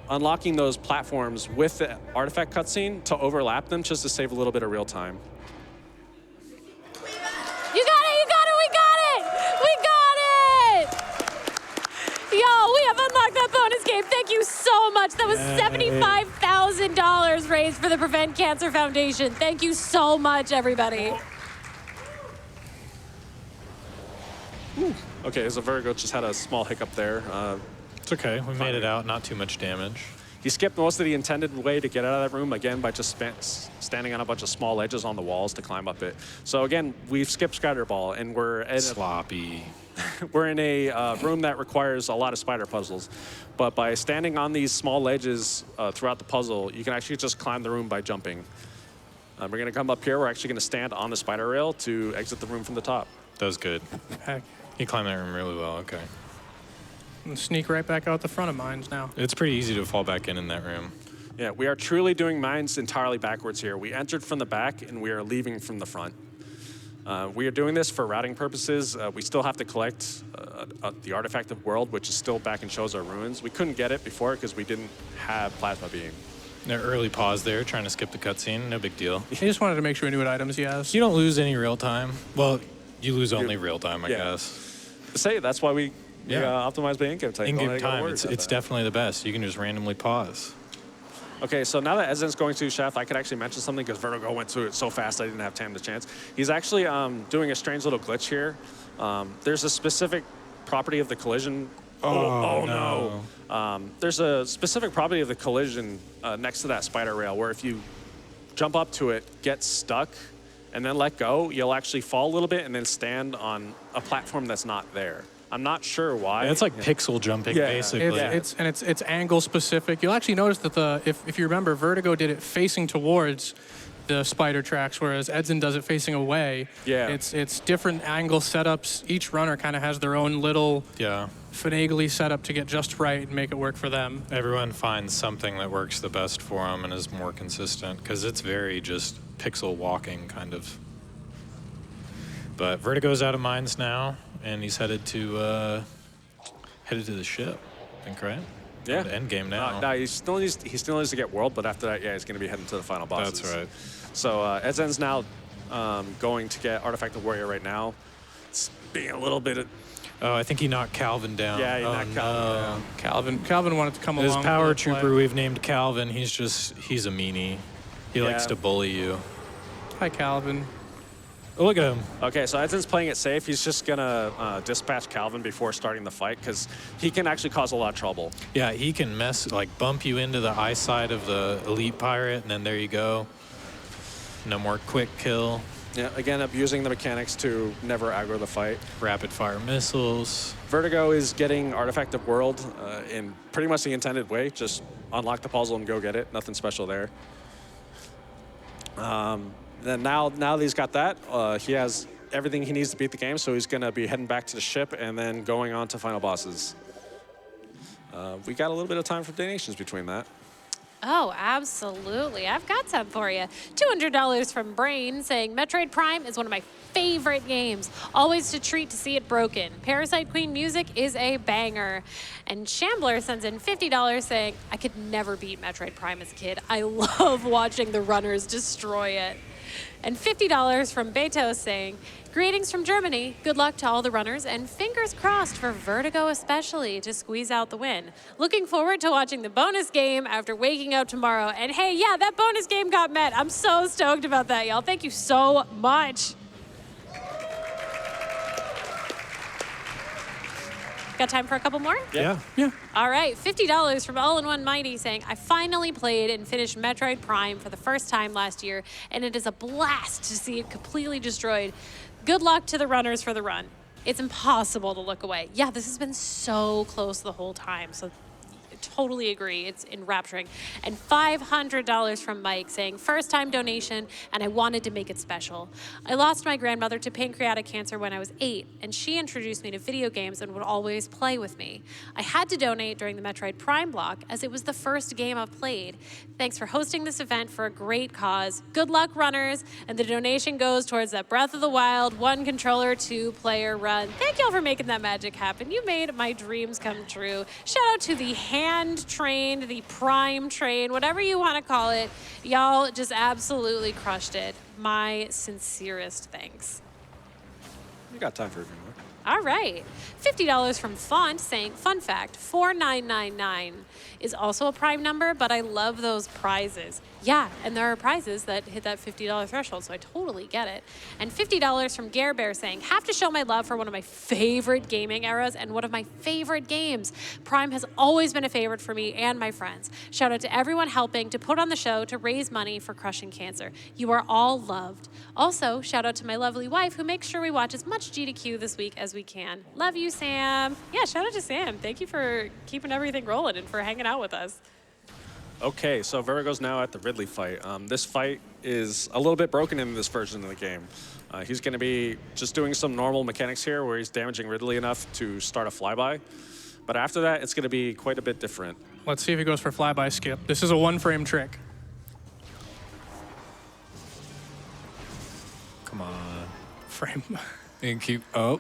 unlocking those platforms with the artifact cutscene to overlap them just to save a little bit of real time. You got it, we got it! We got it! Yo, we have unlocked that bonus game. Thank you so much. That was $75,000 raised for the Prevent Cancer Foundation. Thank you so much, everybody. Okay, so Vertigo just had a small hiccup there. It's okay. We made it out. Not too much damage. He skipped most of the intended way to get out of that room, again, by just standing on a bunch of small edges on the walls to climb up it. So again, we've skipped Spider Ball, and we're at Sloppy. we're in a room that requires a lot of spider puzzles. But by standing on these small ledges throughout the puzzle, you can actually just climb the room by jumping. We're gonna come up here. We're actually gonna stand on the spider rail to exit the room from the top. That was good. Heck. He climbed that room really well. Okay. And sneak right back out the front of mines now. It's pretty easy to fall back in that room. Yeah, we are truly doing mines entirely backwards here. We entered from the back, and we are leaving from the front. We are doing this for routing purposes. We still have to collect the artifact of World, which is still back in Shows Our Ruins. We couldn't get it before because we didn't have Plasma Beam. An early pause there, trying to skip the cutscene. No big deal. He just wanted to make sure he knew what items he has. You don't lose any real time. Well, you lose only real time, I guess. Say that's why we optimize by in-game time. In-game time, it's definitely the best. You can just randomly pause. Okay, so now that edzan's going to Chef, I could actually mention something because Vertigo went through it so fast I didn't have time to chance. He's actually doing a strange little glitch here. There's a specific property of the collision. Oh no. There's a specific property of the collision next to that spider rail where if you jump up to it, get stuck, and then let go, you'll actually fall a little bit and then stand on a platform that's not there. I'm not sure why. Yeah, it's like pixel jumping, basically. It's angle specific. You'll actually notice that if you remember, Vertigo did it facing towards the spider tracks, whereas edzan does it facing away. Yeah. It's different angle setups. Each runner kind of has their own little finagly setup to get just right and make it work for them. Everyone finds something that works the best for them and is more consistent because it's very just pixel walking kind of. But Vertigo's out of mines now, and he's headed to the ship, I think, right? Yeah. The end game now. No, he still needs to get World, but after that, he's going to be heading to the final bosses. That's right. So edzan's now going to get Artifact of Warrior right now. It's being a little bit. Oh, I think he knocked Calvin down. Yeah, he knocked Calvin down. Calvin wanted to come along. This with power the trooper play. we've named Calvin, he's a meanie. He likes to bully you. Hi, Calvin. Oh, look at him. Okay, so edzan's playing it safe. He's just going to dispatch Calvin before starting the fight because he can actually cause a lot of trouble. Yeah, he can bump you into the eyesight of the elite pirate, and then there you go. No more quick kill. Yeah, again, abusing the mechanics to never aggro the fight. Rapid fire missiles. Vertigo is getting Artifact of World in pretty much the intended way. Just unlock the puzzle and go get it. Nothing special there. Then now that he's got that, he has everything he needs to beat the game, so he's going to be heading back to the ship and then going on to final bosses. We got a little bit of time for donations between that. Oh, absolutely. I've got some for you. $200 from Brain saying Metroid Prime is one of my favorite games. Always a treat to see it broken. Parasite Queen music is a banger. And Shambler sends in $50 saying, I could never beat Metroid Prime as a kid. I love watching the runners destroy it. And $50 from Beto saying, greetings from Germany. Good luck to all the runners and fingers crossed for Vertigo especially to squeeze out the win. Looking forward to watching the bonus game after waking up tomorrow. And hey, yeah, that bonus game got met. I'm so stoked about that, y'all. Thank you so much. Got time for a couple more? Yeah. All right, $50 from All-in-One Mighty saying, I finally played and finished Metroid Prime for the first time last year, and it is a blast to see it completely destroyed. Good luck to the runners for the run. It's impossible to look away. Yeah, this has been so close the whole time, so totally agree. It's enrapturing. And $500 from Mike saying, first time donation, and I wanted to make it special. I lost my grandmother to pancreatic cancer when I was 8, and she introduced me to video games and would always play with me. I had to donate during the Metroid Prime block as it was the first game I've played. Thanks for hosting this event for a great cause. Good luck, runners. And the donation goes towards that Breath of the Wild 1 controller 2 player run. Thank y'all for making that magic happen. You made my dreams come true. Shout out to the hand trained, the prime train, whatever you want to call it. Y'all just absolutely crushed it. My sincerest thanks. We got time for a few more. All right. $50 from Font saying, fun fact, 4999 is also a prime number, but I love those prizes. Yeah, and there are prizes that hit that $50 threshold, so I totally get it. And $50 from Gare Bear saying, have to show my love for one of my favorite gaming eras and one of my favorite games. Prime has always been a favorite for me and my friends. Shout out to everyone helping to put on the show to raise money for crushing cancer. You are all loved. Also, shout out to my lovely wife who makes sure we watch as much GDQ this week as we can. Love you, Sam. Yeah, shout out to Sam. Thank you for keeping everything rolling and for hanging out with us. Okay, so Vertigo's now at the Ridley fight. This fight is a little bit broken in this version of the game. He's going to be just doing some normal mechanics here where he's damaging Ridley enough to start a flyby. But after that, it's going to be quite a bit different. Let's see if he goes for flyby skip. This is a one-frame trick. Come on. Frame. And keep. Oh.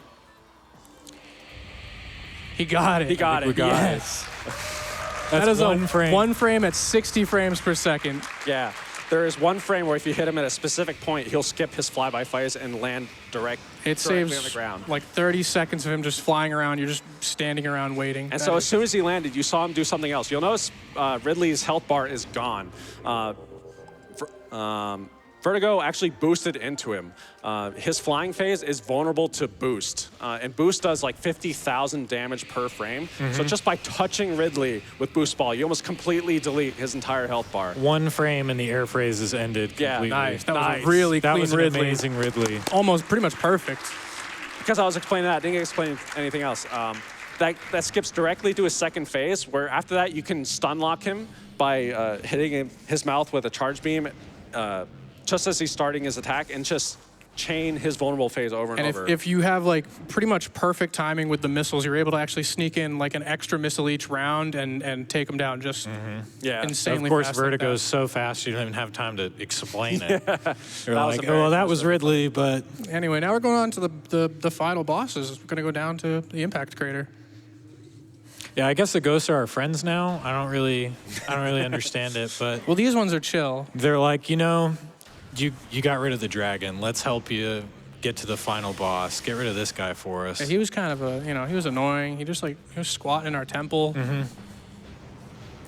He got it. He got it. We got Yes. That's That is one frame. One frame at 60 frames per second. Yeah, there is one frame where if you hit him at a specific point, he'll skip his flyby fights and land directly It on saves the ground. like 30 seconds of him just flying around. You're just standing around waiting. And so as soon as he landed, you saw him do something else. You'll notice Ridley's health bar is gone. Vertigo actually boosted into him. His flying phase is vulnerable to boost. And boost does like 50,000 damage per frame. So just by touching Ridley with boost ball, you almost completely delete his entire health bar. One frame and the air phase is ended Yeah, completely. Nice. That was Nice. a really That clean was an Ridley. amazing Ridley. Almost pretty much perfect. Because I was explaining that, I didn't explain anything else. That skips directly to his second phase, where after that you can stun lock him by hitting his mouth with a charge beam just as he's starting his attack, and just chain his vulnerable phase over and, And over. if you have like pretty much perfect timing with the missiles, you're able to actually sneak in like an extra missile each round and take them down just yeah. insanely Of course, fast like Vertigo's that. so fast you don't even have time to explain it. You're That was like, a very oh, that was impressive Ridley, but Anyway, now we're going on to the final bosses. We're going to go down to the impact crater. yeah, I guess the ghosts are our friends now. I don't really understand it, but Well, these ones are chill. they're like, you got rid of the dragon. Let's help you get to the final boss. Get rid of this guy for us. Yeah, he was kind of he was annoying. He was squatting in our temple.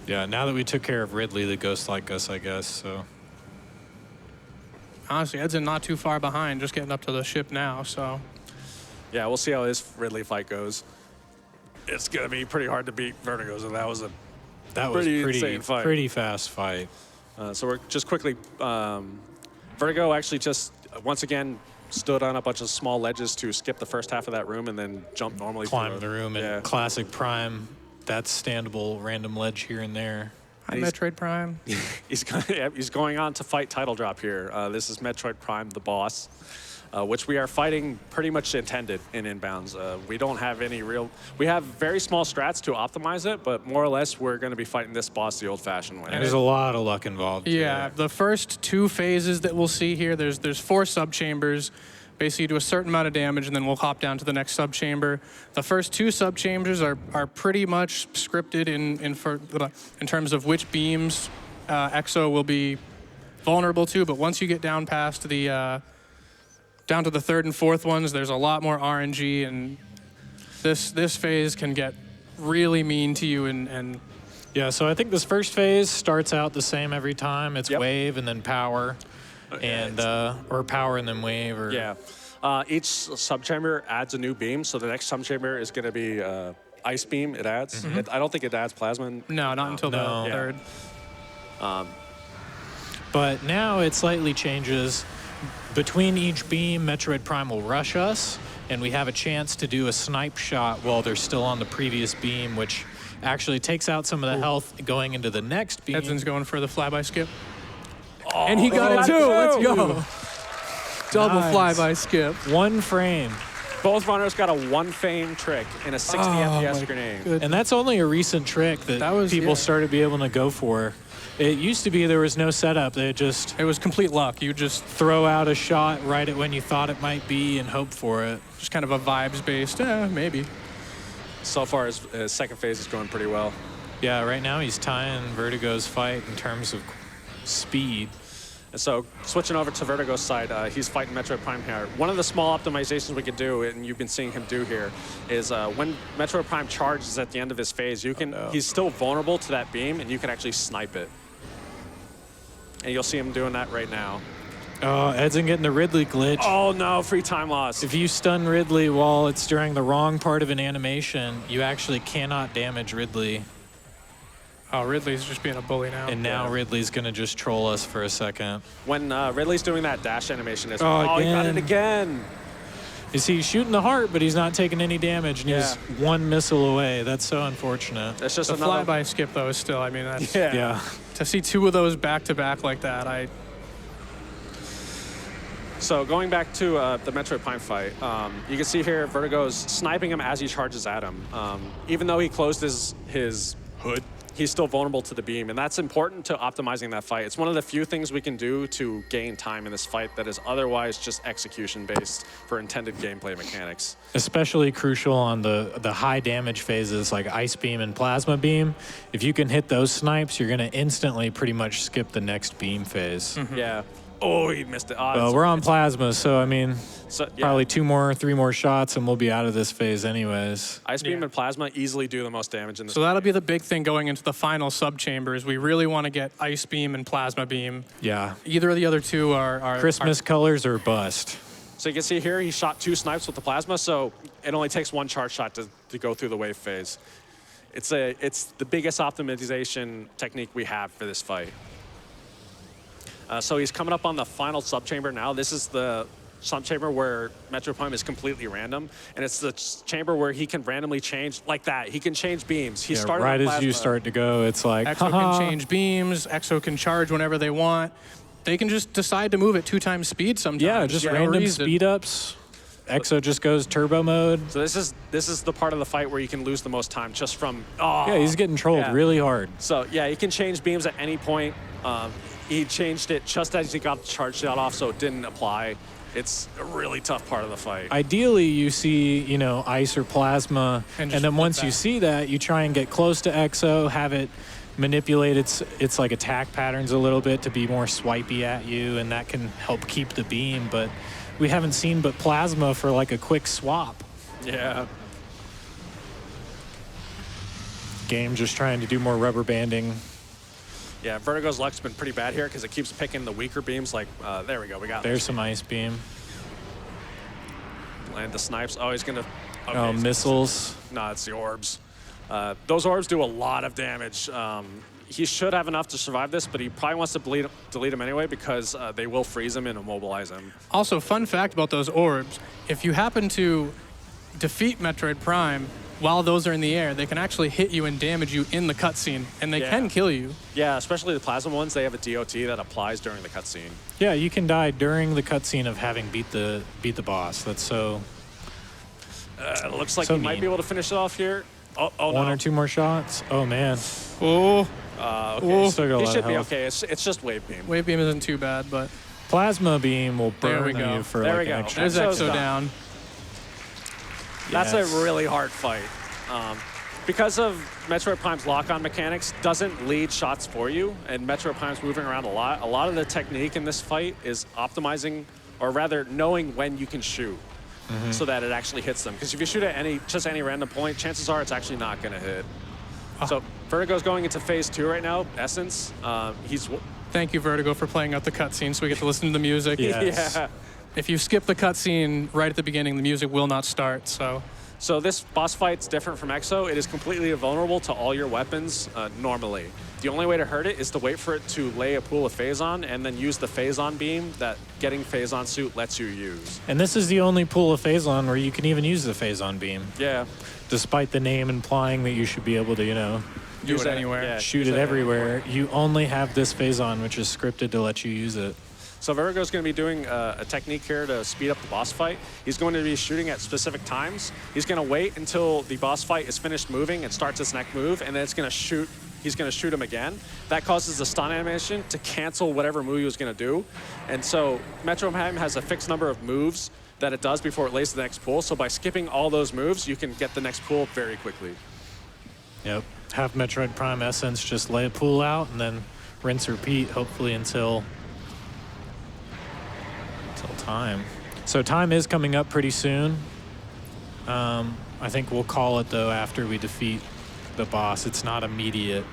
Yeah, now that we took care of Ridley, the ghosts like us, I guess. So Honestly, edzan not too far behind, just getting up to the ship now, so. Yeah, we'll see how this Ridley fight goes. It's going to be pretty hard to beat Vertigo, so that was a that was Pretty insane fight. pretty fast fight. So we're just quickly, Vertigo actually just, once again, stood on a bunch of small ledges to skip the first half of that room and then jump normally Climb through the room in Yeah. classic Prime. That's standable random ledge here and there. Hi, He's- Metroid Prime. He's going on to fight Title Drop here. This is Metroid Prime, the boss. which we are fighting pretty much intended in inbounds. We don't have any real... We have very small strats to optimize it, but more or less we're going to be fighting this boss the old-fashioned way. And there's a lot of luck involved. Yeah, the first 2 phases that we'll see here, there's 4 subchambers. Basically, you do a certain amount of damage, and then we'll hop down to the next subchamber. The first 2 subchambers are pretty much scripted in terms of which beams Exo will be vulnerable to. But once you get down past the down to the 3rd and 4th ones, there's a lot more RNG, and this phase can get really mean to you. And Yeah, so I think this first phase starts out the same every time. It's wave and then power, and or power and then wave. Or Yeah. Each subchamber adds a new beam, so the next subchamber is going to be ice beam. It adds. I don't think it adds plasma. no, not until the No. 3rd. But now it slightly changes. Between each beam, Metroid Prime will rush us, and we have a chance to do a snipe shot while they're still on the previous beam, which actually takes out some of the health going into the next beam. Edzan's going for the flyby skip. And he got it too. Let's go. Double Nice. flyby skip. 1 frame. Both runners got a 1-frame trick in a 60 FPS grenade. And that's only a recent trick that, people started to be able to go for. It used to be there was no setup. They just It was complete luck. You just throw out a shot right at when you thought it might be and hope for it. just kind of a vibes-based, maybe. So far, his second phase is going pretty well. Yeah, right now he's tying Vertigo's fight in terms of speed. And so switching over to Vertigo's side, he's fighting Metroid Prime here. One of the small optimizations we can do, and you've been seeing him do here, is when Metroid Prime charges at the end of his phase, he's still vulnerable to that beam, and you can actually snipe it. And you'll see him doing that right now. Oh, Edzan getting the Ridley glitch. Oh no, free time loss. If you stun Ridley while it's during the wrong part of an animation, you actually cannot damage Ridley. Oh, Ridley's just being a bully now. And now Ridley's going to just troll us for a second. When Ridley's doing that dash animation, it's, he again. got it again. You see, he's shooting the heart, but he's not taking any damage, and he's 1 missile away. That's so unfortunate. That's just the another flyby skip, though, is still, I mean, that's... Yeah. To see 2 of those back-to-back like that, So going back to the Metroid Prime fight, you can see here Vertigo's sniping him as he charges at him. Even though he closed his hood, he's still vulnerable to the beam, and that's important to optimizing that fight. It's one of the few things we can do to gain time in this fight that is otherwise just execution-based for intended gameplay mechanics. Especially crucial on the high damage phases like Ice Beam and Plasma Beam. If you can hit those snipes, you're going to instantly pretty much skip the next beam phase. Yeah. Oh, he missed it. Well, we're on Plasma, so I mean, So, yeah. probably 2 more, 3 more shots, and we'll be out of this phase anyways. Ice Beam and Plasma easily do the most damage in this. So that'll be the big thing going into the final subchamber is we really want to get Ice Beam and Plasma Beam. Yeah. Either of the other 2 are Christmas colors or bust. So you can see here, he shot 2 snipes with the Plasma, so it only takes 1 charge shot to go through the wave phase. It's the biggest optimization technique we have for this fight. So he's coming up on the final subchamber now. This is the subchamber where Metroid Prime is completely random, and it's the chamber where he can randomly change like that. He can change beams. He started right on as you Plasma. start to go, it's like, Exo can change beams. Exo can charge whenever they want. They can just decide to move at 2 times speed sometimes. Yeah, just for no random reason. speed ups. Exo just goes turbo mode. So this is the part of the fight where you can lose the most time just from. Yeah, he's getting trolled really hard. So yeah, he can change beams at any point. He changed it just as he got the charge shot off, so it didn't apply. It's a really tough part of the fight. Ideally, you see, ice or plasma, And and then once you see that, you try and get close to Exo, have it manipulate its like attack patterns a little bit to be more swipey at you, and that can help keep the beam. But we haven't seen but plasma for like a quick swap. Yeah. Game just trying to do more rubber banding. Yeah, Vertigo's luck's been pretty bad here because it keeps picking the weaker beams. Like, there we go, we got There's some ice beam. Land the snipes. Oh, he's gonna. Okay, Oh, he's- missiles. No, it's the orbs. Those orbs do a lot of damage. He should have enough to survive this, but he probably wants to delete them anyway because they will freeze him and immobilize him. Also, fun fact about those orbs, if you happen to defeat Metroid Prime, while those are in the air, they can actually hit you and damage you in the cutscene, and they can kill you. Yeah, especially the plasma ones, they have a DOT that applies during the cutscene. Yeah, you can die during the cutscene of having beat the boss. That's so. It looks like So he might mean. be able to finish it off here. Oh, One no. or two more shots. Oh man. Oh, Okay. Still got a He lot should of be health. okay. It's just wave beam. wave beam isn't too bad, but Plasma beam will There we burn go. you for There like we go. an extra. there's Exo's Exo done. down. That's Yes. a really hard fight. Because of Metroid Prime's lock-on mechanics, doesn't lead shots for you, and Metroid Prime's moving around a lot. A lot of the technique in this fight is optimizing, or rather knowing when you can shoot, so that it actually hits them. Because if you shoot at just any random point, chances are it's actually not going to hit. So Vertigo's going into phase 2 right now. Essence, he's Thank you, Vertigo, for playing out the cutscene so we get to listen to the music. Yes. yeah. If you skip the cutscene right at the beginning, the music will not start. So this boss fight's different from Exo. It is completely invulnerable to all your weapons normally. The only way to hurt it is to wait for it to lay a pool of Phazon and then use the Phazon beam that getting Phazon suit lets you use. And this is the only pool of Phazon where you can even use the Phazon beam, Yeah. despite the name implying that you should be able to, Do Use it anywhere. yeah, shoot use it that everywhere. You only have this Phazon, which is scripted to let you use it. So Vertigo's going to be doing a technique here to speed up the boss fight. He's going to be shooting at specific times. He's going to wait until the boss fight is finished moving and starts its next move, and then it's going to shoot. He's going to shoot him again. That causes the stun animation to cancel whatever move he was going to do. And so Metroid Prime has a fixed number of moves that it does before it lays the next pool. So by skipping all those moves, you can get the next pool very quickly. Yep. Have Metroid Prime Essence just lay a pool out and then rinse, repeat, hopefully until time. So time is coming up pretty soon. I think we'll call it, though, after we defeat the boss. It's not immediate.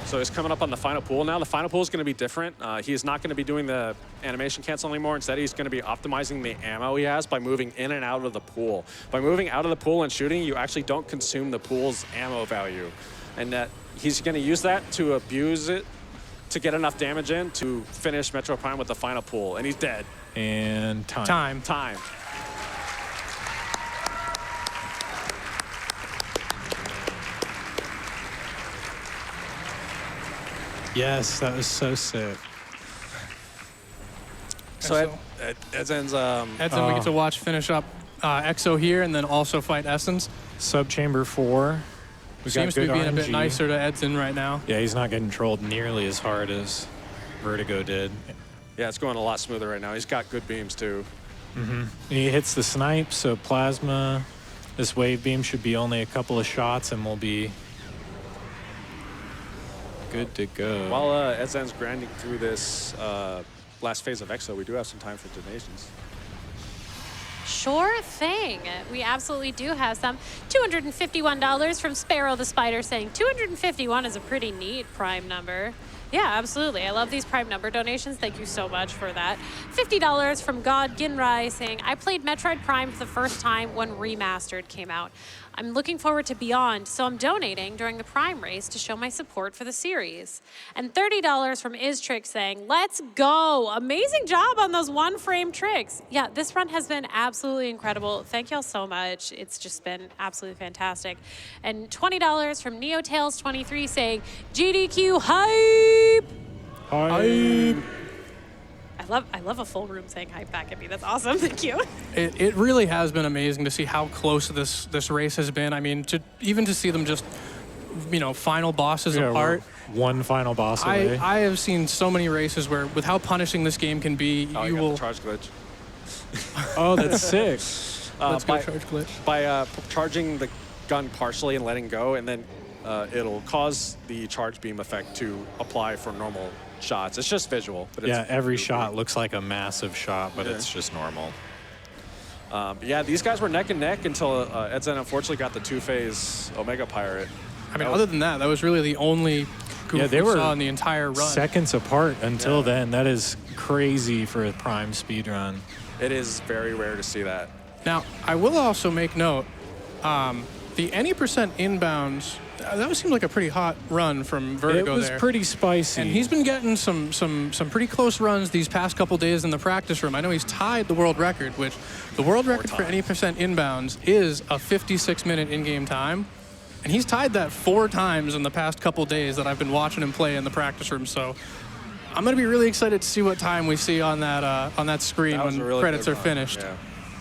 So he's coming up on the final pool now. The final pool is going to be different. He is not going to be doing the animation cancel anymore. Instead, he's going to be optimizing the ammo he has by moving in and out of the pool. By moving out of the pool and shooting, you actually don't consume the pool's ammo value. And that he's going to use that to abuse it to get enough damage in to finish Metroid Prime with the final pool. And he's dead. And time. Time. Yes, that was so sick. So Edzen's Edson, we get to watch finish up Exo here and then also fight Essence. Subchamber 4. We Seems got to good be being a bit RNG. nicer to Edson right now. Yeah, he's not getting trolled nearly as hard as Vertigo did. yeah, it's going a lot smoother right now. He's got good beams too. He hits the snipe, so plasma. This wave beam should be only a couple of shots and we'll be good to go. While Edzen's grinding through this last phase of Exo, we do have some time for donations. Sure thing. We absolutely do have some. $251 from Sparrow the Spider saying 251 is a pretty neat prime number. Yeah, absolutely. I love these prime number donations. Thank you so much for that. $50 from God Ginrai saying, I played Metroid Prime for the first time when Remastered came out. I'm looking forward to Beyond, so I'm donating during the Prime race to show my support for the series. And $30 from Istrick saying, let's go. Amazing job on those one-frame tricks. Yeah, this run has been absolutely incredible. Thank y'all so much. It's just been absolutely fantastic. And $20 from NeoTales23 saying, GDQ hype. Hype. I love a full room saying hype back at me. That's awesome. Thank you. It really has been amazing to see how close this race has been. I mean, even to see them just, final bosses apart. we're one final boss away. I have seen so many races where, with how punishing this game can be, Oh, you got will. the charge glitch. Oh, that's sick. Let's go by- charge glitch. By charging the gun partially and letting go, and then it'll cause the charge beam effect to apply for normal shots. It's just visual. But Yeah, it's every shot looks like a massive shot, but Yeah. it's just normal. Yeah, these guys were neck and neck until Edzen unfortunately got the two-phase Omega Pirate. I mean, other than that was really the only goof they we were saw in the entire run. Seconds apart until then. That is crazy for a Prime speedrun. It is very rare to see that. Now, I will also make note, the The any percent inbounds, that seemed like a pretty hot run from Vertigo there. It was pretty spicy. And he's been getting some pretty close runs these past couple days in the practice room. I know he's tied the world record, which the world record for any percent inbounds is a 56-minute in-game time. And he's tied that 4 times in the past couple days that I've been watching him play in the practice room. So I'm going to be really excited to see what time we see on that screen when really credits are finished. Yeah.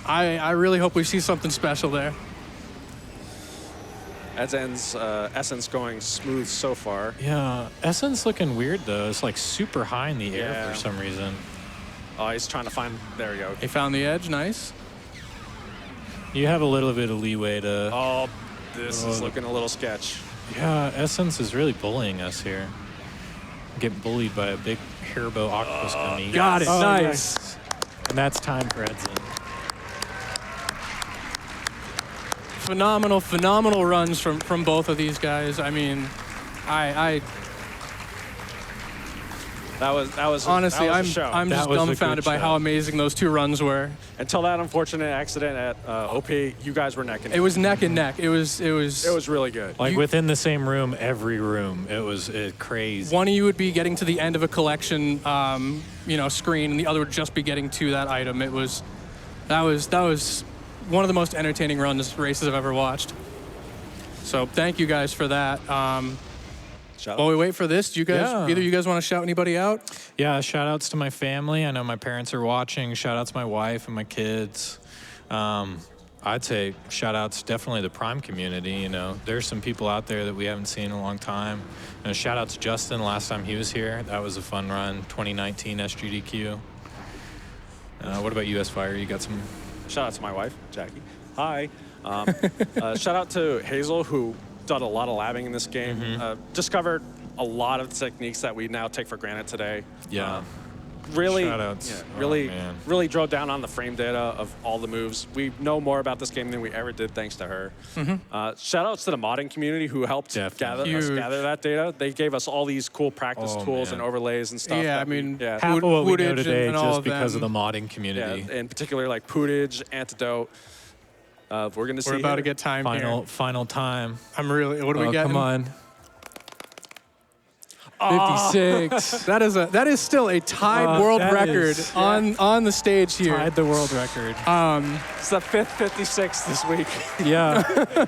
I really hope we see something special there. edzan's Essence going smooth so far. Yeah, Essence looking weird though. It's like super high in the air for some reason. Oh, he's trying to find. There we go. He found the edge. Nice. You have a little bit of leeway to. Oh, this is looking a little sketch. Yeah, Essence is really bullying us here. Get bullied by a big hairbow octopus bunny. Got it. Nice. And that's time for Edzan. Phenomenal runs from both of these guys. I mean, That was honestly, that was a show. I'm just dumbfounded by how amazing those 2 runs were. Until that unfortunate accident at OP, you guys were neck and neck. It was neck and neck. It was really good. Like within the same room, every room, it was crazy. One of you would be getting to the end of a collection, screen, and the other would just be getting to that item. That was one of the most entertaining races I've ever watched. So thank you guys for that. While we wait for this, do you guys, either you guys want to shout anybody out? Yeah, shout outs to my family. I know my parents are watching. Shout outs to my wife and my kids. I'd say shout outs definitely the Prime community. You know, there's some people out there that we haven't seen in a long time. Shout out to Justin last time he was here. That was a fun run, 2019 SGDQ. What about you, icefire? You got some? Shout out to my wife, Jackie. Hi. Shout out to Hazel, who done a lot of labbing in this game. Discovered a lot of the techniques that we now take for granted today. Yeah. Really, Shoutouts. Really drove down on the frame data of all the moves. We know more about this game than we ever did thanks to her. Shout outs to the modding community who helped gather that data. They gave us all these cool practice tools and overlays and stuff. Yeah, I mean, half of what we know today and just because of the modding community. Yeah, in particular, like Pootage, Antidote. We're gonna see. We're about to get time here. Final time. I'm really. What do we get? Come on. 56. that is still a tied world record on the stage here. Tied the world record. It's the 5th 56 this week. Yeah.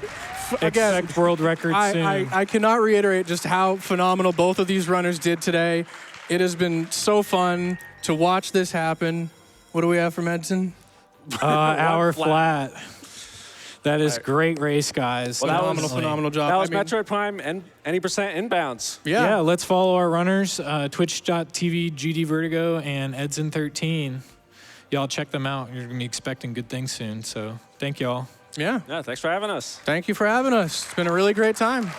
Again, world record soon. I cannot reiterate just how phenomenal both of these runners did today. It has been so fun to watch this happen. What do we have from Edson? Hour flat. That is great race, guys. Well, phenomenal job. That was Metroid Prime and any percent inbounds. Yeah, let's follow our runners, twitch.tv GD Vertigo and edzan13. Y'all check them out. You're going to be expecting good things soon. So thank y'all. Yeah, thanks for having us. Thank you for having us. It's been a really great time.